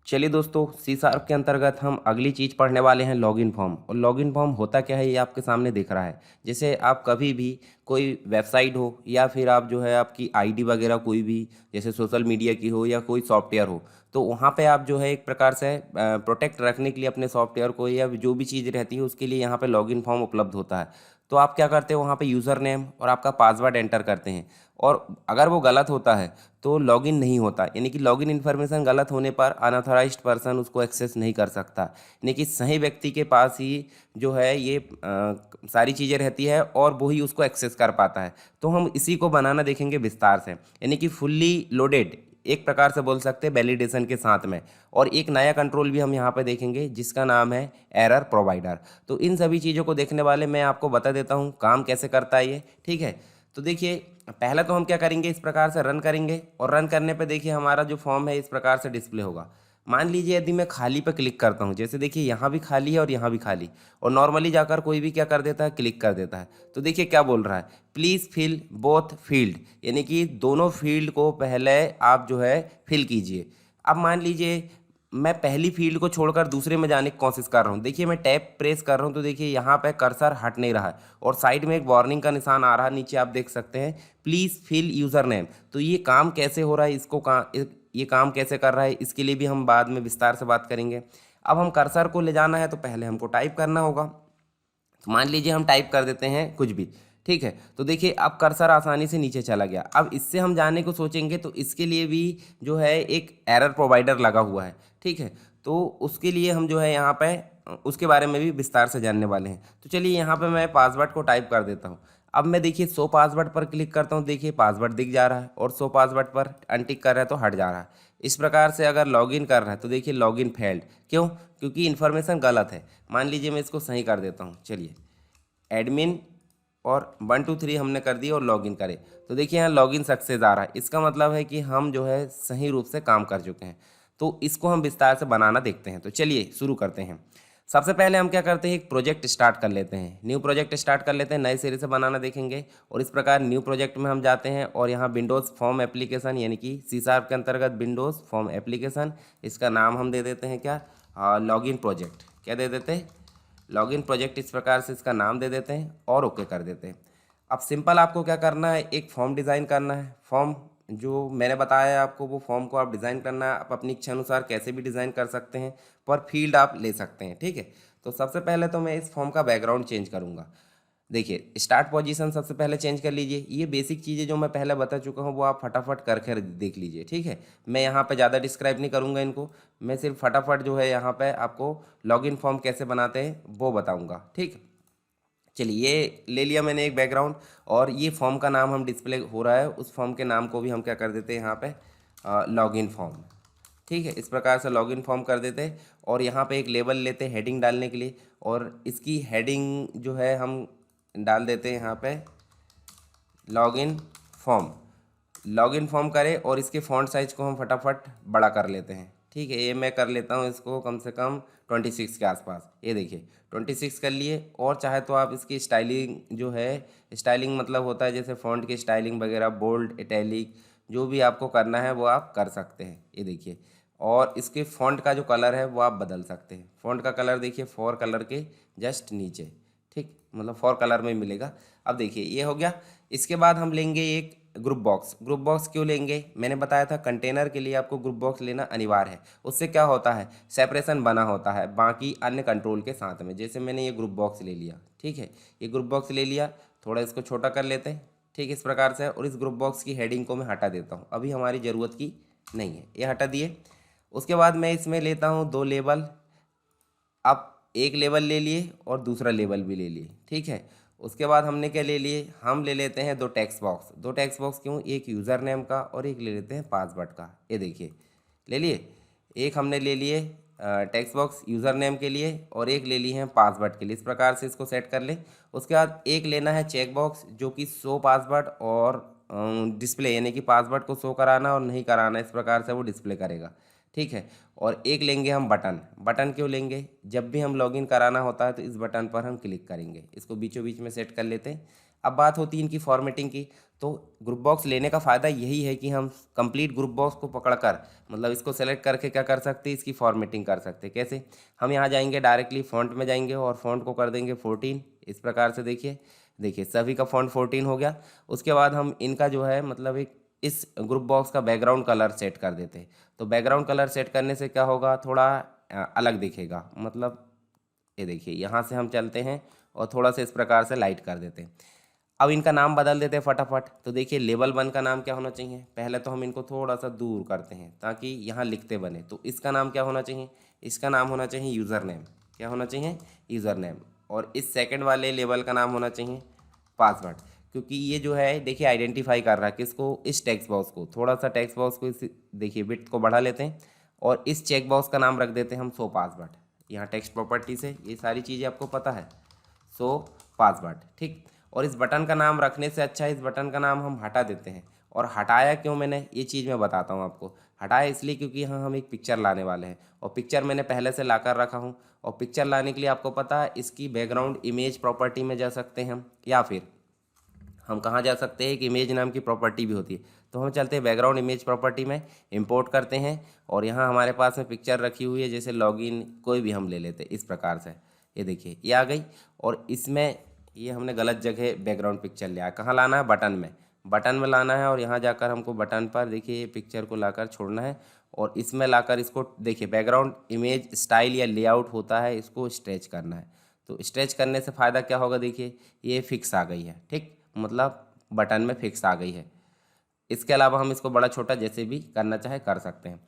चलिए दोस्तों, C sharp के अंतर्गत हम अगली चीज़ पढ़ने वाले हैं लॉगिन फॉर्म। और लॉगिन फॉर्म होता क्या है ये आपके सामने दिख रहा है। जैसे आप कभी भी कोई वेबसाइट हो या फिर आप जो है आपकी आईडी वगैरह कोई भी जैसे सोशल मीडिया की हो या कोई सॉफ्टवेयर हो, तो वहाँ पे आप जो है एक प्रकार से प्रोटेक्ट रखने के लिए अपने सॉफ्टवेयर को या जो भी चीज़ रहती है उसके लिए यहाँ पे लॉगिन फॉर्म उपलब्ध होता है। तो आप क्या करते हो, वहाँ पे यूज़र नेम और आपका पासवर्ड एंटर करते हैं। और अगर वो गलत होता है तो लॉगिन नहीं होता, यानी कि लॉगिन इन्फॉर्मेशन गलत होने पर अनऑथराइज्ड पर्सन उसको एक्सेस नहीं कर सकता, यानी कि सही व्यक्ति के पास ही जो है ये सारी चीज़ें रहती है और वो ही उसको एक्सेस कर पाता है। तो हम इसी को बनाना देखेंगे विस्तार से, यानी कि फुल्ली लोडेड एक प्रकार से बोल सकते हैं वैलिडेशन के साथ में। और एक नया कंट्रोल भी हम यहाँ पे देखेंगे जिसका नाम है एरर प्रोवाइडर। तो इन सभी चीज़ों को देखने वाले मैं आपको बता देता हूँ काम कैसे करता है ये, ठीक है। तो देखिए, पहले तो हम क्या करेंगे, इस प्रकार से रन करेंगे और रन करने पे देखिए हमारा जो फॉर्म है इस प्रकार से डिस्प्ले होगा। मान लीजिए यदि मैं खाली पे क्लिक करता हूँ, जैसे देखिए यहाँ भी खाली है और यहाँ भी खाली, और नॉर्मली जाकर कोई भी क्या कर देता है, क्लिक कर देता है। तो देखिए क्या बोल रहा है, प्लीज़ फिल बोथ फील्ड, यानी कि दोनों फील्ड को पहले आप जो है फिल कीजिए। अब मान लीजिए मैं पहली फील्ड को छोड़कर दूसरे में जाने की कोशिश कर रहा हूँ। देखिए मैं टैप प्रेस कर रहा हूँ तो देखिए यहाँ पे कर्सर हट नहीं रहा है और साइड में एक वार्निंग का निशान आ रहा है, नीचे आप देख सकते हैं प्लीज़ फिल यूज़र नेम। तो ये काम कैसे हो रहा है, ये काम कैसे कर रहा है, इसके लिए भी हम बाद में विस्तार से बात करेंगे। अब हम कर्सर को ले जाना है तो पहले हमको टाइप करना होगा। तो मान लीजिए हम टाइप कर देते हैं कुछ भी, ठीक है। तो देखिए अब कर्सर आसानी से नीचे चला गया। अब इससे हम जाने को सोचेंगे तो इसके लिए भी जो है एक एरर प्रोवाइडर लगा हुआ है, ठीक है। तो उसके लिए हम जो है यहाँ पे उसके बारे में भी विस्तार से जानने वाले हैं। तो चलिए यहाँ पे मैं पासवर्ड को टाइप कर देता हूँ। अब मैं देखिए शो पासवर्ड पर क्लिक करता हूँ, देखिए पासवर्ड दिख जा रहा है, और शो पासवर्ड पर अनटिक कर रहा है तो हट जा रहा है। इस प्रकार से अगर लॉगिन कर रहा है तो देखिए लॉगिन फेल्ड, क्यों? क्योंकि इन्फॉर्मेशन गलत है। मान लीजिए मैं इसको सही कर देता हूँ, चलिए एडमिन और 1 2 3 हमने कर दिया और लॉगिन करे तो देखिए यहाँ लॉगिन सक्सेस आ रहा है। इसका मतलब है कि हम जो है सही रूप से काम कर चुके हैं। तो इसको हम विस्तार से बनाना देखते हैं। तो चलिए शुरू करते हैं। सबसे पहले हम क्या करते हैं, एक प्रोजेक्ट स्टार्ट कर लेते हैं, न्यू प्रोजेक्ट स्टार्ट कर लेते हैं, नए सिरे से बनाना देखेंगे। और इस प्रकार न्यू प्रोजेक्ट में हम जाते हैं और यहाँ विंडोज़ फॉर्म एप्लीकेशन, यानी कि सी शार्प के अंतर्गत विंडोज़ फॉर्म एप्लीकेशन, इसका नाम हम दे देते हैं क्या, लॉगिन प्रोजेक्ट। क्या दे देते हैं, लॉगिन प्रोजेक्ट। इस प्रकार से इसका नाम दे देते हैं और ओके कर देते हैं। अब सिंपल आपको क्या करना है, एक फॉर्म डिज़ाइन करना है। फॉर्म जो मैंने बताया है आपको, वो फॉर्म को आप डिज़ाइन करना है। आप अपनी इच्छा अनुसार कैसे भी डिज़ाइन कर सकते हैं, पर फील्ड आप ले सकते हैं, ठीक है। तो सबसे पहले तो मैं इस फॉर्म का बैकग्राउंड चेंज करूँगा। देखिए स्टार्ट पोजीशन सबसे पहले चेंज कर लीजिए। ये बेसिक चीज़ें जो मैं पहले बता चुका हूँ वो आप फटाफट करके देख लीजिए, ठीक है। मैं यहाँ पे ज़्यादा डिस्क्राइब नहीं करूँगा इनको, मैं सिर्फ फटाफट जो है यहाँ पे आपको लॉगिन फॉर्म कैसे बनाते हैं वो बताऊँगा, ठीक। चलिए ये ले लिया मैंने एक बैकग्राउंड, और ये फॉर्म का नाम हम डिस्प्ले हो रहा है, उस फॉर्म के नाम को भी हम क्या कर देते हैं यहाँ पे, लॉगिन फॉर्म, ठीक है। इस प्रकार से लॉगिन फॉर्म कर देते हैं और यहाँ पे एक लेबल लेते हैं हेडिंग डालने के लिए, और इसकी हेडिंग जो है हम डाल देते हैं यहाँ पे लॉगिन फॉर्म। लॉगिन फॉर्म करें और इसके फ़ॉन्ट साइज़ को हम फटाफट बड़ा कर लेते हैं, ठीक है। ये मैं कर लेता हूँ इसको कम से कम 26 के आसपास। ये देखिए 26 कर लिए। और चाहे तो आप इसकी स्टाइलिंग जो है, स्टाइलिंग मतलब होता है जैसे फ़ॉन्ट की स्टाइलिंग वगैरह, बोल्ड, इटैलिक, जो भी आपको करना है वो आप कर सकते हैं। ये देखिए, और इसके फ़ॉन्ट का जो कलर है वो आप बदल सकते हैं। फ़ॉन्ट का कलर देखिए 4 कलर के जस्ट नीचे, ठीक, मतलब 4 कलर में मिलेगा। अब देखिए ये हो गया। इसके बाद हम लेंगे एक ग्रुप बॉक्स। ग्रुप बॉक्स क्यों लेंगे, मैंने बताया था कंटेनर के लिए आपको ग्रुप बॉक्स लेना अनिवार्य है। उससे क्या होता है, सेपरेशन बना होता है बाकी अन्य कंट्रोल के साथ में। जैसे मैंने ये ग्रुप बॉक्स ले लिया, ठीक है, ये ग्रुप बॉक्स ले लिया, थोड़ा इसको छोटा कर लेते हैं, ठीक, इस प्रकार से। और इस ग्रुप बॉक्स की हेडिंग को मैं हटा देता हूँ, अभी हमारी ज़रूरत की नहीं है, ये हटा दिए। उसके बाद मैं इसमें लेता हूँ 2 लेबल। आप एक लेबल ले लिए और दूसरा लेबल भी ले लिए, ठीक है। उसके बाद हमने क्या ले लिए, हम ले लेते हैं 2 टेक्स्ट बॉक्स। 2 टेक्स्ट बॉक्स क्यों, एक यूज़र नेम का और एक ले लेते हैं पासवर्ड का। ये देखिए ले लिए, एक हमने ले लिए टेक्स्ट बॉक्स यूज़र नेम के लिए और एक ले लिए हैं पासवर्ड के लिए। इस प्रकार से इसको सेट कर लें। उसके बाद एक लेना है चेक बॉक्स जो कि शो पासवर्ड और डिस्प्ले, यानी कि पासवर्ड को शो कराना और नहीं कराना, इस प्रकार से वो डिस्प्ले करेगा, ठीक है। और एक लेंगे हम बटन। बटन क्यों लेंगे? जब भी हम लॉगिन कराना होता है तो इस बटन पर हम क्लिक करेंगे। इसको बीचों बीच में सेट कर लेते हैं। अब बात होती है इनकी फॉर्मेटिंग की। तो ग्रुप बॉक्स लेने का फ़ायदा यही है कि हम कंप्लीट ग्रुप बॉक्स को पकड़कर, मतलब इसको सेलेक्ट करके क्या कर सकते हैं, इसकी फॉर्मेटिंग कर सकते हैं। कैसे? हम यहाँ जाएंगे, डायरेक्टली फ़ॉन्ट में जाएंगे और फ़ॉन्ट को कर देंगे 14। इस प्रकार से देखिए, देखिए सभी का फ़ॉन्ट 14 हो गया। उसके बाद हम इनका जो है मतलब एक इस ग्रुप बॉक्स का बैकग्राउंड कलर सेट कर देते हैं। तो बैकग्राउंड कलर सेट करने से क्या होगा, थोड़ा अलग दिखेगा। मतलब ये देखिए, यहाँ से हम चलते हैं और थोड़ा सा इस प्रकार से लाइट कर देते हैं। अब इनका नाम बदल देते हैं फटाफट। तो देखिए लेवल 1 का नाम क्या होना चाहिए? पहले तो हम इनको थोड़ा सा दूर करते हैं ताकि यहाँ लिखते बने। तो इसका नाम क्या होना चाहिए? इसका नाम होना चाहिए यूज़र नेम। क्या होना चाहिए? User name. और इस सेकंड वाले लेवल का नाम होना चाहिए पासवर्ड, क्योंकि ये जो है देखिए आइडेंटिफाई कर रहा है किसको, इस टेक्स्ट बॉक्स को। थोड़ा सा टेक्स्ट बॉक्स को इस देखिए विड्थ को बढ़ा लेते हैं और इस चेक बॉक्स का नाम रख देते हैं हम शो पासवर्ड। यहाँ टेक्स्ट प्रॉपर्टी से ये सारी चीज़ें आपको पता है, शो पासवर्ड, ठीक। और इस बटन का नाम रखने से अच्छा इस बटन का नाम हम हटा देते हैं। और हटाया क्यों मैंने, ये चीज़ मैं बताता हूँ आपको। हटाया इसलिए क्योंकि यहाँ हम एक पिक्चर लाने वाले हैं और पिक्चर मैंने पहले से ला कर रखा हूँ। और पिक्चर लाने के लिए आपको पता है इसकी बैकग्राउंड इमेज प्रॉपर्टी में जा सकते हैं हम, या फिर हम कहाँ जा सकते हैं, एक इमेज नाम की प्रॉपर्टी भी होती है। तो हम चलते हैं बैकग्राउंड इमेज प्रॉपर्टी में, इंपोर्ट करते हैं और यहाँ हमारे पास में पिक्चर रखी हुई है, जैसे लॉगिन कोई भी हम ले लेते हैं इस प्रकार से। ये देखिए ये आ गई। और इसमें ये हमने गलत जगह बैकग्राउंड पिक्चर लिया। कहाँ लाना है? बटन में। बटन में लाना है और यहाँ जाकर हमको बटन पर देखिए पिक्चर को लाकर छोड़ना है और इसमें लाकर इसको देखिए बैकग्राउंड इमेज स्टाइल या लेआउट होता है, इसको स्ट्रेच करना है। तो स्ट्रेच करने से फ़ायदा क्या होगा, देखिए ये फिक्स आ गई है, ठीक, मतलब बटन में फिक्स आ गई है। इसके अलावा हम इसको बड़ा छोटा जैसे भी करना चाहे कर सकते हैं।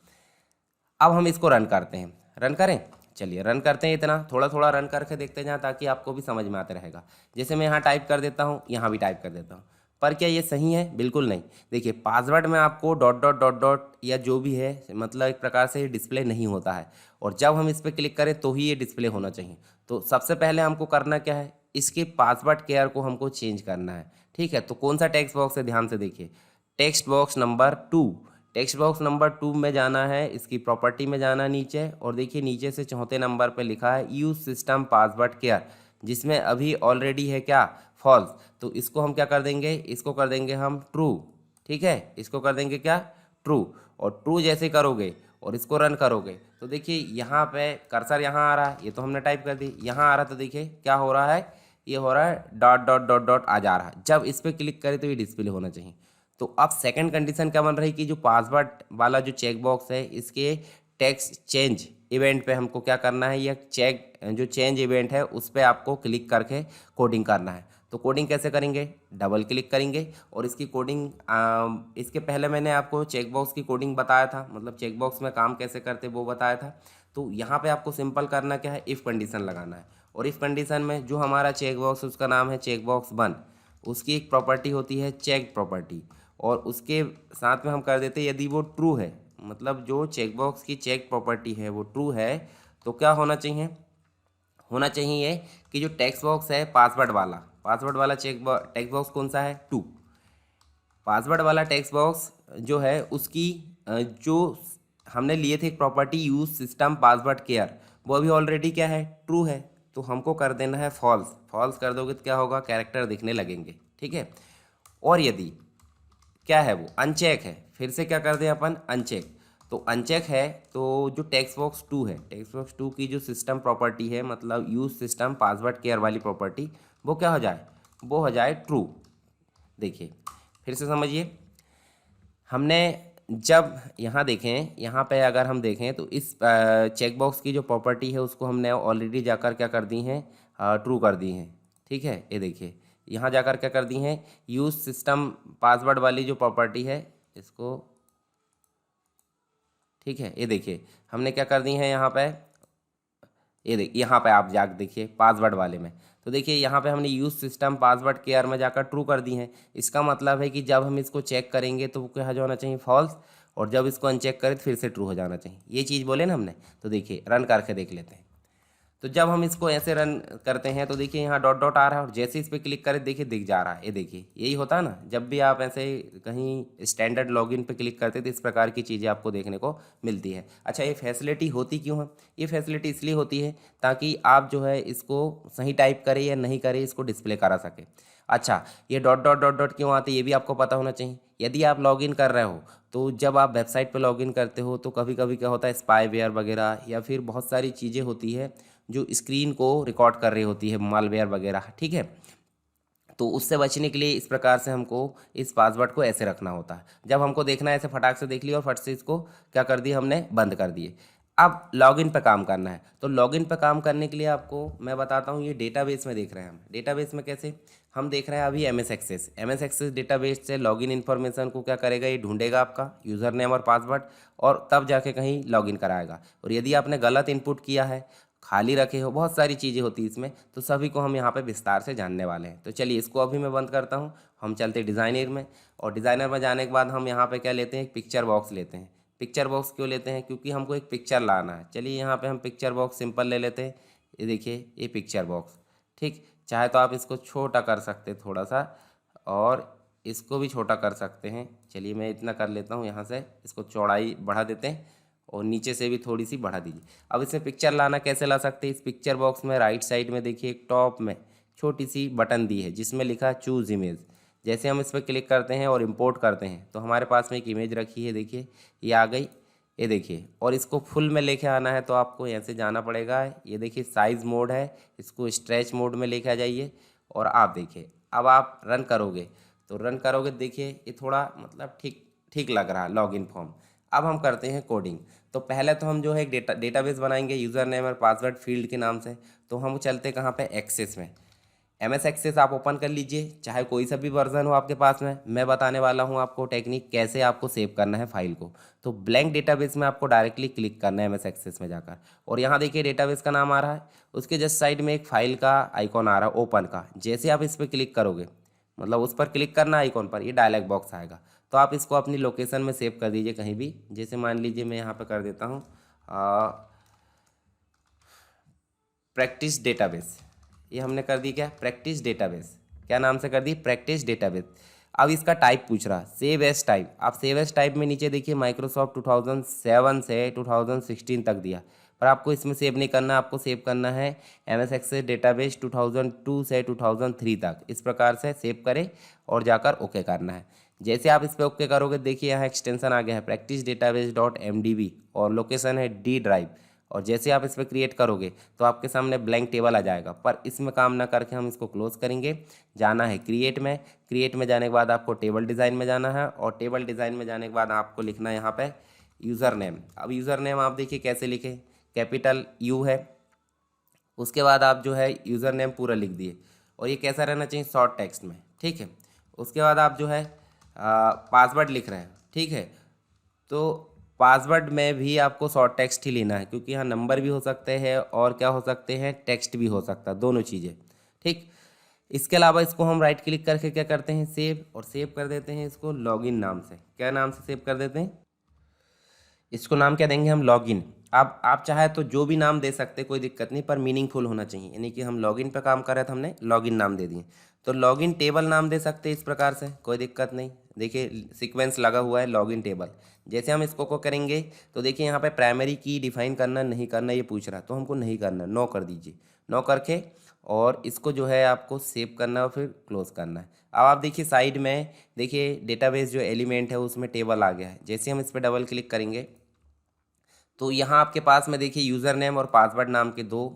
अब हम इसको रन करते हैं। रन करें? चलिए रन करते हैं। इतना थोड़ा थोड़ा रन करके देखते जाएं ताकि आपको भी समझ में आते रहेगा। जैसे मैं यहाँ टाइप कर देता हूँ, यहाँ भी टाइप कर देता हूँ। पर क्या ये सही है? बिल्कुल नहीं। देखिए पासवर्ड में आपको डॉट डॉट डॉट डॉट या जो भी है, मतलब एक प्रकार से ये डिस्प्ले नहीं होता है। और जब हम इस पर क्लिक करें तो ही ये डिस्प्ले होना चाहिए। तो सबसे पहले हमको करना क्या है, इसके पासवर्ड केयर को हमको चेंज करना है, ठीक है। तो कौन सा टेक्स्ट बॉक्स है, ध्यान से देखिए, text box number 2। Text box number 2 में जाना है, इसकी प्रॉपर्टी में जाना है नीचे और देखिए नीचे से चौथे नंबर पे लिखा है यूज सिस्टम पासवर्ड केयर, जिसमें अभी ऑलरेडी है क्या, फॉल्स। तो इसको हम क्या कर देंगे, इसको कर देंगे हम ट्रू, ठीक है। इसको कर देंगे क्या, ट्रू। और ट्रू जैसे करोगे और इसको रन करोगे तो देखिए यहाँ पे कर्सर यहाँ आ रहा है, ये तो हमने टाइप कर दी, यहाँ आ रहा है। तो देखिए क्या हो रहा है, ये हो रहा है डॉट डॉट डॉट डॉट आ जा रहा है। जब इस पर क्लिक करें तो ये डिस्प्ले होना चाहिए। तो अब सेकंड कंडीशन क्या बन रही कि जो पासवर्ड वाला जो चेक बॉक्स है, इसके टेक्स्ट चेंज इवेंट पे हमको क्या करना है, या चेक जो चेंज इवेंट है उस पर आपको क्लिक करके कोडिंग करना है। तो कोडिंग कैसे करेंगे, डबल क्लिक करेंगे और इसकी कोडिंग इसके पहले मैंने आपको चेक बॉक्स की कोडिंग बताया था, मतलब चेक बॉक्स में काम कैसे करते वो बताया था। तो यहाँ पे आपको सिंपल करना क्या है, इफ़ कंडीशन लगाना है। और इफ़ कंडीशन में जो हमारा चेक बॉक्स उसका नाम है चेक बॉक्स 1, उसकी एक प्रॉपर्टी होती है चेक प्रॉपर्टी। और उसके साथ में हम कर देते हैं यदि वो ट्रू है, मतलब जो चेक बॉक्स की चेक प्रॉपर्टी है वो ट्रू है, तो क्या होना चाहिए, होना चाहिए कि जो टेक्स्ट बॉक्स है पासवर्ड वाला टेक्स्ट बॉक्स कौन सा है, 2। पासवर्ड वाला टेक्स्ट बॉक्स जो है उसकी जो हमने लिए थे एक property use system password care, वो अभी ऑलरेडी क्या है, ट्रू है। तो हमको कर देना है फॉल्स। फॉल्स कर दोगे तो क्या होगा, कैरेक्टर दिखने लगेंगे, ठीक है। और यदि क्या है वो अनचेक है, फिर से क्या कर दें अपन, अनचेक। तो अनचेक है तो जो टेक्स्ट बॉक्स 2 है, टेक्स्ट बॉक्स 2 की जो सिस्टम प्रॉपर्टी है, मतलब यूज सिस्टम पासवर्ड केयर वाली प्रॉपर्टी, वो क्या हो जाए, वो हो जाए ट्रू। देखिए फिर से समझिए, हमने जब यहाँ देखें, यहाँ पे अगर हम देखें तो इस चेक बॉक्स की जो प्रॉपर्टी है उसको हमने ऑलरेडी जाकर क्या कर दी हैं, ट्रू कर दी हैं, ठीक है। ये देखिए यहाँ जाकर क्या कर दी हैं, यूज सिस्टम पासवर्ड वाली जो प्रॉपर्टी है इसको, ठीक है। ये देखिए हमने क्या कर दी है यहाँ पे, ये देखिए यहाँ पे आप जाकर देखिए पासवर्ड वाले में, तो देखिए यहाँ पे हमने यूज सिस्टम पासवर्ड केयर में जाकर ट्रू कर दी है। इसका मतलब है कि जब हम इसको चेक करेंगे तो वो क्या हो जाना चाहिए, फॉल्स। और जब इसको अनचेक करें तो फिर से ट्रू हो जाना चाहिए, ये चीज़ बोले ना हमने। तो देखिए रन करके देख लेते हैं। तो जब हम इसको ऐसे रन करते हैं तो देखिए यहाँ डॉट डॉट आ रहा है, और जैसे इस पर क्लिक करें देखिए दिख जा रहा है। ये देखिए यही होता है ना, जब भी आप ऐसे कहीं स्टैंडर्ड लॉगिन पे क्लिक करते हैं तो इस प्रकार की चीज़ें आपको देखने को मिलती है। अच्छा, ये फैसिलिटी होती क्यों है? ये फैसिलिटी इसलिए होती है ताकि आप जो है इसको सही टाइप करें या नहीं करें, इसको डिस्प्ले करा सके। अच्छा, ये डॉट डॉट डॉट डॉट क्यों आते हैं ये भी आपको पता होना चाहिए। यदि आप लॉगिन कर रहे हो तो जब आप वेबसाइट पे लॉगिन करते हो तो कभी कभी क्या होता है, स्पाईवेयर वगैरह या फिर बहुत सारी चीज़ें होती है जो स्क्रीन को रिकॉर्ड कर रही होती है, मालवेयर वगैरह, ठीक है। तो उससे बचने के लिए इस प्रकार से हमको इस पासवर्ड को ऐसे रखना होता है। जब हमको देखना है ऐसे फटाक से देख लिया और फट से इसको क्या कर दिया हमने, बंद कर दिए। अब लॉगिन पे काम करना है, तो लॉगिन पे काम करने के लिए आपको मैं बताता हूँ, ये डेटाबेस में देख रहे हैं हम। डेटाबेस में कैसे हम देख रहे हैं अभी, एम एस एक्सेस डेटाबेस से लॉगिन इन्फॉर्मेशन को क्या करेगा, ये ढूंढेगा आपका यूज़र नेम और पासवर्ड, और तब जाके कहीं लॉगिन कराएगा। और यदि आपने गलत इनपुट किया है, खाली रखे हो, बहुत सारी चीज़ें होती हैं इसमें, तो सभी को हम यहाँ पे विस्तार से जानने वाले हैं। तो चलिए इसको अभी मैं बंद करता हूँ, हम चलते डिज़ाइनर में। और डिज़ाइनर में जाने के बाद हम यहाँ पे क्या लेते हैं, एक पिक्चर बॉक्स लेते हैं। पिक्चर बॉक्स क्यों लेते हैं, क्योंकि हमको एक पिक्चर लाना है। चलिए यहाँ पे हम पिक्चर बॉक्स सिंपल ले लेते हैं। ये देखिए ये पिक्चर बॉक्स, ठीक। चाहे तो आप इसको छोटा कर सकते हैं थोड़ा सा, और इसको भी छोटा कर सकते हैं। चलिए मैं इतना कर लेता हूँ, यहाँ से इसको चौड़ाई बढ़ा देते हैं और नीचे से भी थोड़ी सी बढ़ा दीजिए। अब इसमें पिक्चर लाना कैसे ला सकते हैं, इस पिक्चर बॉक्स में राइट साइड में देखिए एक टॉप में छोटी सी बटन दी है जिसमें लिखा चूज़ इमेज। जैसे हम इस पर क्लिक करते हैं और इंपोर्ट करते हैं तो हमारे पास में एक इमेज रखी है, देखिए ये आ गई, ये देखिए। और इसको फुल में लेके आना है तो आपको यहाँ से जाना पड़ेगा। ये देखिए साइज़ मोड है, इसको स्ट्रेच मोड में लेके आ जाइए। और आप देखिए अब आप रन करोगे तो रन करोगे, देखिए ये थोड़ा मतलब ठीक ठीक लग रहा है लॉगिन फॉर्म। अब हम करते हैं कोडिंग। तो पहले तो हम जो है एक डेटाबेस बनाएंगे यूज़र नेम और पासवर्ड फील्ड के नाम से। तो हम चलते कहाँ पे, एक्सेस में। एम एस एक्सेस आप ओपन कर लीजिए, चाहे कोई सा भी वर्जन हो आपके पास में। मैं बताने वाला हूँ आपको टेक्निक कैसे आपको सेव करना है फाइल को। तो ब्लैंक डेटाबेस में आपको डायरेक्टली क्लिक करना है एम एस एक्सेस में जाकर, और यहाँ देखिए डेटाबेस का नाम आ रहा है, उसके जस्ट साइड में एक फाइल का आइकॉन आ रहा है ओपन का। जैसे आप इस पर क्लिक करोगे, मतलब उस पर क्लिक करना आइकॉन पर, ये डायलॉग बॉक्स आएगा। तो आप इसको अपनी लोकेशन में सेव कर दीजिए कहीं भी। जैसे मान लीजिए मैं यहाँ पर कर देता हूँ प्रैक्टिस डेटाबेस। ये हमने कर दी क्या, प्रैक्टिस डेटाबेस। क्या नाम से कर दी, प्रैक्टिस डेटाबेस। अब इसका टाइप पूछ रहा, सेव एज टाइप। आप सेव एज टाइप में नीचे देखिए माइक्रोसॉफ्ट 2007 से 2016 तक दिया, पर आपको इसमें सेव नहीं करना, आपको सेव करना है एम एस एक्सेस डेटाबेस 2002 से 2003 तक। इस प्रकार से सेव करें और जाकर ओके करना है। जैसे आप इस पर ओके करोगे, देखिए यहाँ एक्सटेंशन आ गया है प्रैक्टिस डेटाबेस .mdb और लोकेशन है डी ड्राइव। और जैसे आप इस पर क्रिएट करोगे तो आपके सामने ब्लैंक टेबल आ जाएगा, पर इसमें काम ना करके हम इसको क्लोज करेंगे। जाना है क्रिएट में। क्रिएट में जाने के बाद आपको टेबल डिज़ाइन में जाना है, और टेबल डिज़ाइन में जाने के बाद आपको लिखना है यहाँ पे यूज़र नेम। अब यूज़र नेम आप देखिए कैसे लिखे, कैपिटल यू है, उसके बाद आप जो है यूज़र नेम पूरा लिख दिए, और ये कैसा रहना चाहिए, शॉर्ट टेक्स्ट में, ठीक है। उसके बाद आप जो है पासवर्ड लिख रहे हैं, ठीक है। तो पासवर्ड में भी आपको शॉर्ट टेक्स्ट ही लेना है, क्योंकि यहाँ नंबर भी हो सकते हैं और क्या हो सकते हैं, टेक्स्ट भी हो सकता है, दोनों चीज़ें, ठीक। इसके अलावा इसको हम राइट क्लिक करके क्या करते हैं, सेव, और सेव कर देते हैं इसको लॉगिन नाम से। क्या नाम से सेव कर देते हैं, इसको नाम क्या देंगे हम, लॉगिन। अब आप चाहे तो जो भी नाम दे सकते, कोई दिक्कत नहीं, पर मीनिंगफुल होना चाहिए। यानी कि हम लॉगिन पे काम कर रहे थे, हमने लॉगिन नाम दे दिए। तो लॉगिन टेबल नाम दे सकते हैं इस प्रकार से, कोई दिक्कत नहीं। देखिए सीक्वेंस लगा हुआ है लॉगिन टेबल। जैसे हम इसको को करेंगे तो देखिए यहाँ पे प्राइमरी की डिफाइन करना नहीं करना ये पूछ रहा है, तो हमको नहीं करना, नो कर दीजिए। नो करके और इसको जो है आपको सेव करना है और फिर क्लोज करना है। अब आप देखिए साइड में देखिए डेटाबेस जो एलिमेंट है उसमें टेबल आ गया है। जैसे हम इस पर डबल क्लिक करेंगे तो यहाँ आपके पास में देखिए यूज़र नेम और पासवर्ड नाम के दो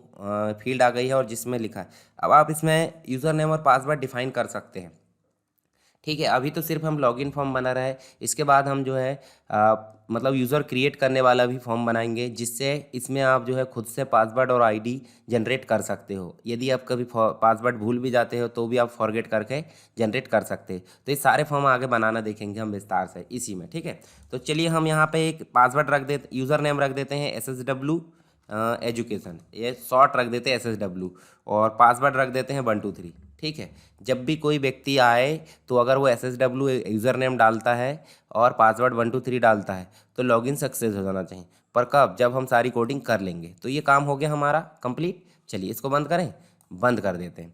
फील्ड आ गई है, और जिसमें लिखा है। अब आप इसमें यूज़र नेम और पासवर्ड डिफाइन कर सकते हैं, ठीक है। अभी तो सिर्फ हम लॉगिन फॉर्म बना रहे हैं, इसके बाद हम जो है मतलब यूज़र क्रिएट करने वाला भी फॉर्म बनाएंगे, जिससे इसमें आप जो है खुद से पासवर्ड और आईडी जनरेट कर सकते हो। यदि आप कभी पासवर्ड भूल भी जाते हो तो भी आप फॉरगेट करके जनरेट कर सकते हैं। तो ये सारे फॉर्म आगे बनाना देखेंगे हम विस्तार से इसी में, ठीक है। तो चलिए हम यहाँ पे एक पासवर्ड रख देते, यूज़र नेम रख देते हैं SSW एजुकेशन, ये शॉर्ट रख देते हैं SSW, और पासवर्ड रख देते हैं 123, ठीक है। जब भी कोई व्यक्ति आए तो अगर वो SSW यूज़र नेम डालता है और पासवर्ड 123 डालता है तो लॉगिन सक्सेस हो जाना चाहिए। पर कब, जब हम सारी कोडिंग कर लेंगे। तो ये काम हो गया हमारा कंप्लीट। चलिए इसको बंद करें, बंद कर देते हैं।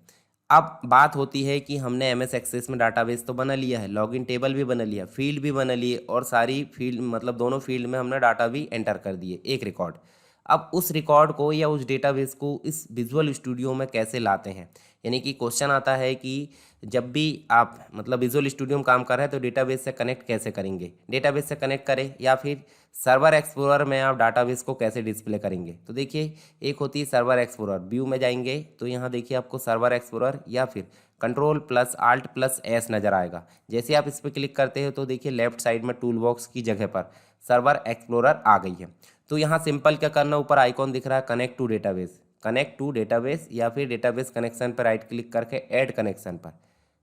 अब बात होती है कि हमने एम एस एक्सेस में डाटाबेस तो बना लिया है, लॉगिन टेबल भी बना लिया, फील्ड भी बना लिए, और सारी फील्ड मतलब दोनों फील्ड में हमने डाटा भी एंटर कर दिए, एक रिकॉर्ड। अब उस रिकॉर्ड को या उस डेटाबेस को इस विजुअल स्टूडियो में कैसे लाते हैं, यानी कि क्वेश्चन आता है कि जब भी आप मतलब विजुअल स्टूडियो में काम कर रहे हैं तो डेटाबेस से कनेक्ट कैसे करेंगे, डेटाबेस से कनेक्ट करें या फिर सर्वर एक्सप्लोरर में आप डाटाबेस को कैसे डिस्प्ले करेंगे। तो देखिए एक होती है सर्वर एक्सप्लोरर, व्यू में जाएंगे तो यहाँ देखिए आपको सर्वर एक्सप्लोरर या फिर Ctrl+Alt+S नज़र आएगा। जैसे आप इस पर क्लिक करते हो तो देखिए लेफ्ट साइड में टूल बॉक्स की जगह पर सर्वर एक्सप्लोरर आ गई है। तो यहाँ सिंपल क्या करना, ऊपर आइकॉन दिख रहा है connect to database, connect to database या फिर डेटाबेस कनेक्शन पर राइट क्लिक करके ऐड कनेक्शन पर,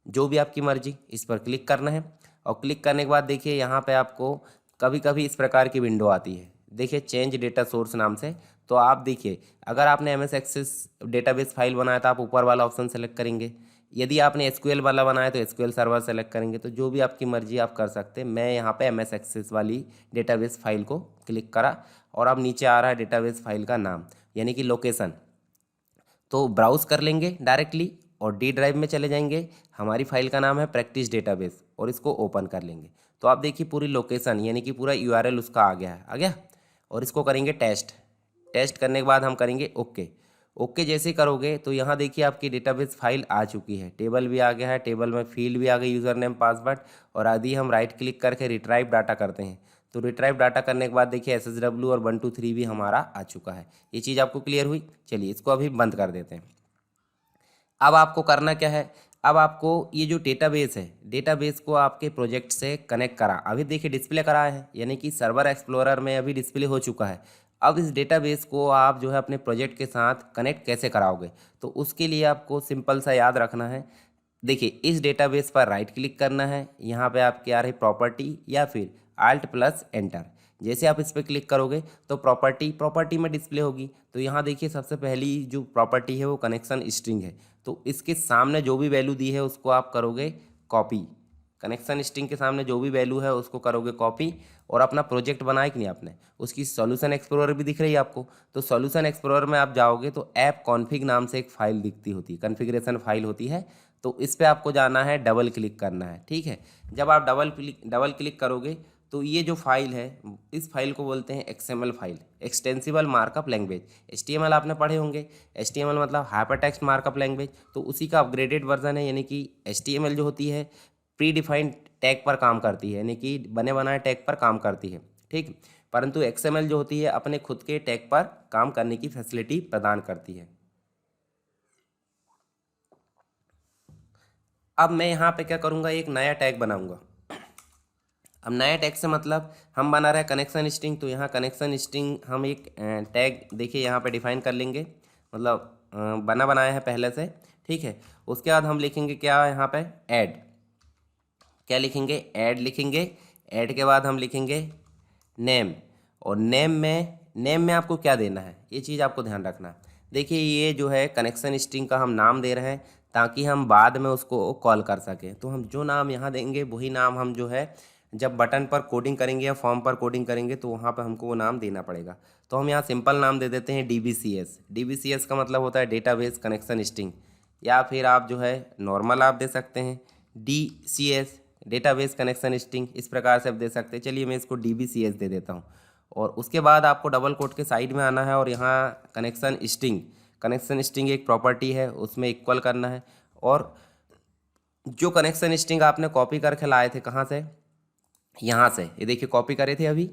जो भी आपकी मर्जी, इस पर क्लिक करना है। और क्लिक करने के बाद देखिए यहाँ पे आपको कभी कभी इस प्रकार की विंडो आती है, देखिए चेंज डेटा सोर्स नाम से। तो आप देखिए अगर आपने M S access database file बनाया तो आप ऊपर वाला ऑप्शन सेलेक्ट करेंगे, यदि आपने एसक्यूएल वाला बनाया तो एसक्यूएल सर्वर सेलेक्ट करेंगे। तो जो भी आपकी मर्जी आप कर सकते हैं। मैं यहाँ पे एम एस एक्सेस वाली डेटाबेस फाइल को क्लिक करा और अब नीचे आ रहा है डेटाबेस फाइल का नाम यानी कि लोकेशन। तो ब्राउज़ कर लेंगे डायरेक्टली और डी ड्राइव में चले जाएंगे, हमारी फाइल का नाम है प्रैक्टिस डेटाबेस, और इसको ओपन कर लेंगे। तो आप देखिए पूरी लोकेशन यानी कि पूरा यूआरएल उसका आ गया है, आ गया। और इसको करेंगे टेस्ट, टेस्ट करने के बाद हम करेंगे ओके। ओके जैसे करोगे तो यहाँ देखिए आपकी डेटाबेस फाइल आ चुकी है, टेबल भी आ गया है, टेबल में फील्ड भी आ गई, यूज़र नेम पासवर्ड। और यदि हम राइट क्लिक करके रिट्राइव डाटा करते हैं तो रिट्राइव डाटा करने के बाद देखिए SSW और 123 भी हमारा आ चुका है। ये चीज़ आपको क्लियर हुई। चलिए इसको अभी बंद कर देते हैं। अब आपको करना क्या है, अब आपको ये जो डेटाबेस है, डेटाबेस को आपके प्रोजेक्ट से कनेक्ट करा, अभी देखिए डिस्प्ले करा है यानी कि सर्वर एक्सप्लोरर में अभी डिस्प्ले हो चुका है। अब इस डेटाबेस को आप जो है अपने प्रोजेक्ट के साथ कनेक्ट कैसे कराओगे, तो उसके लिए आपको सिंपल सा याद रखना है। देखिए इस डेटाबेस पर राइट क्लिक करना है, यहाँ पे आपके आ रही प्रॉपर्टी या फिर Alt+Enter। जैसे आप इस पर क्लिक करोगे तो प्रॉपर्टी में डिस्प्ले होगी। तो यहाँ देखिए सबसे पहली जो प्रॉपर्टी है वो कनेक्शन स्ट्रिंग है, तो इसके सामने जो भी वैल्यू दी है उसको आप करोगे कॉपी, कनेक्शन स्ट्रिंग के सामने जो भी वैल्यू है उसको करोगे कॉपी। और अपना प्रोजेक्ट बनाया कि नहीं आपने, उसकी सॉल्यूशन एक्सप्लोरर भी दिख रही है आपको, तो सॉल्यूशन एक्सप्लोरर में आप जाओगे तो ऐप कॉन्फ़िग नाम से एक फाइल दिखती होती है, कॉन्फ़िगरेशन फाइल होती है। तो इस पर आपको जाना है, डबल क्लिक करना है, ठीक है। जब आप डबल क्लिक करोगे तो ये जो फाइल है इस फाइल को बोलते हैं XML file, extensible markup language. HTML आपने पढ़े होंगे, HTML मतलब हाइपर टेक्स्ट मार्कअप लैंग्वेज, तो उसी का अपग्रेडेड वर्जन है। यानी कि HTML जो होती है प्री डिफाइंड टैग पर काम करती है, यानी कि बने बनाए टैग पर काम करती है, ठीक। परंतु XML जो होती है अपने खुद के टैग पर काम करने की फैसिलिटी प्रदान करती है। अब मैं यहाँ पे क्या करूँगा, एक नया टैग बनाऊँगा। अब नया टैग से मतलब हम बना रहे हैं कनेक्शन स्ट्रिंग, तो यहाँ कनेक्शन स्ट्रिंग हम एक टैग देखिए यहाँ पे डिफाइन कर लेंगे, मतलब बना बनाया है पहले से, ठीक है। उसके बाद हम लिखेंगे क्या यहाँ पे, ऐड, क्या लिखेंगे, ऐड लिखेंगे। ऐड के बाद हम लिखेंगे नेम, और नेम में आपको क्या देना है ये चीज़ आपको ध्यान रखना है। देखिए ये जो है कनेक्शन स्ट्रिंग का हम नाम दे रहे हैं ताकि हम बाद में उसको कॉल कर सकें। तो हम जो नाम यहाँ देंगे वही नाम हम जो है जब बटन पर कोडिंग करेंगे या फॉर्म पर कोडिंग करेंगे तो वहाँ पर हमको वो नाम देना पड़ेगा। तो हम यहाँ सिंपल नाम दे देते हैं DBCS। DBCS का मतलब होता है डेटाबेस कनेक्शन स्ट्रिंग, या फिर आप जो है नॉर्मल आप दे सकते हैं DCS, डेटाबेस कनेक्शन स्ट्रिंग, इस प्रकार से आप दे सकते हैं। चलिए मैं इसको DBCS दे देता हूँ। और उसके बाद आपको डबल कोट के साइड में आना है और यहाँ कनेक्शन स्ट्रिंग एक प्रॉपर्टी है उसमें इक्वल करना है। और जो कनेक्शन स्ट्रिंग आपने कॉपी करके लाए थे कहाँ से, यहाँ से, ये देखिए कॉपी करे थे अभी,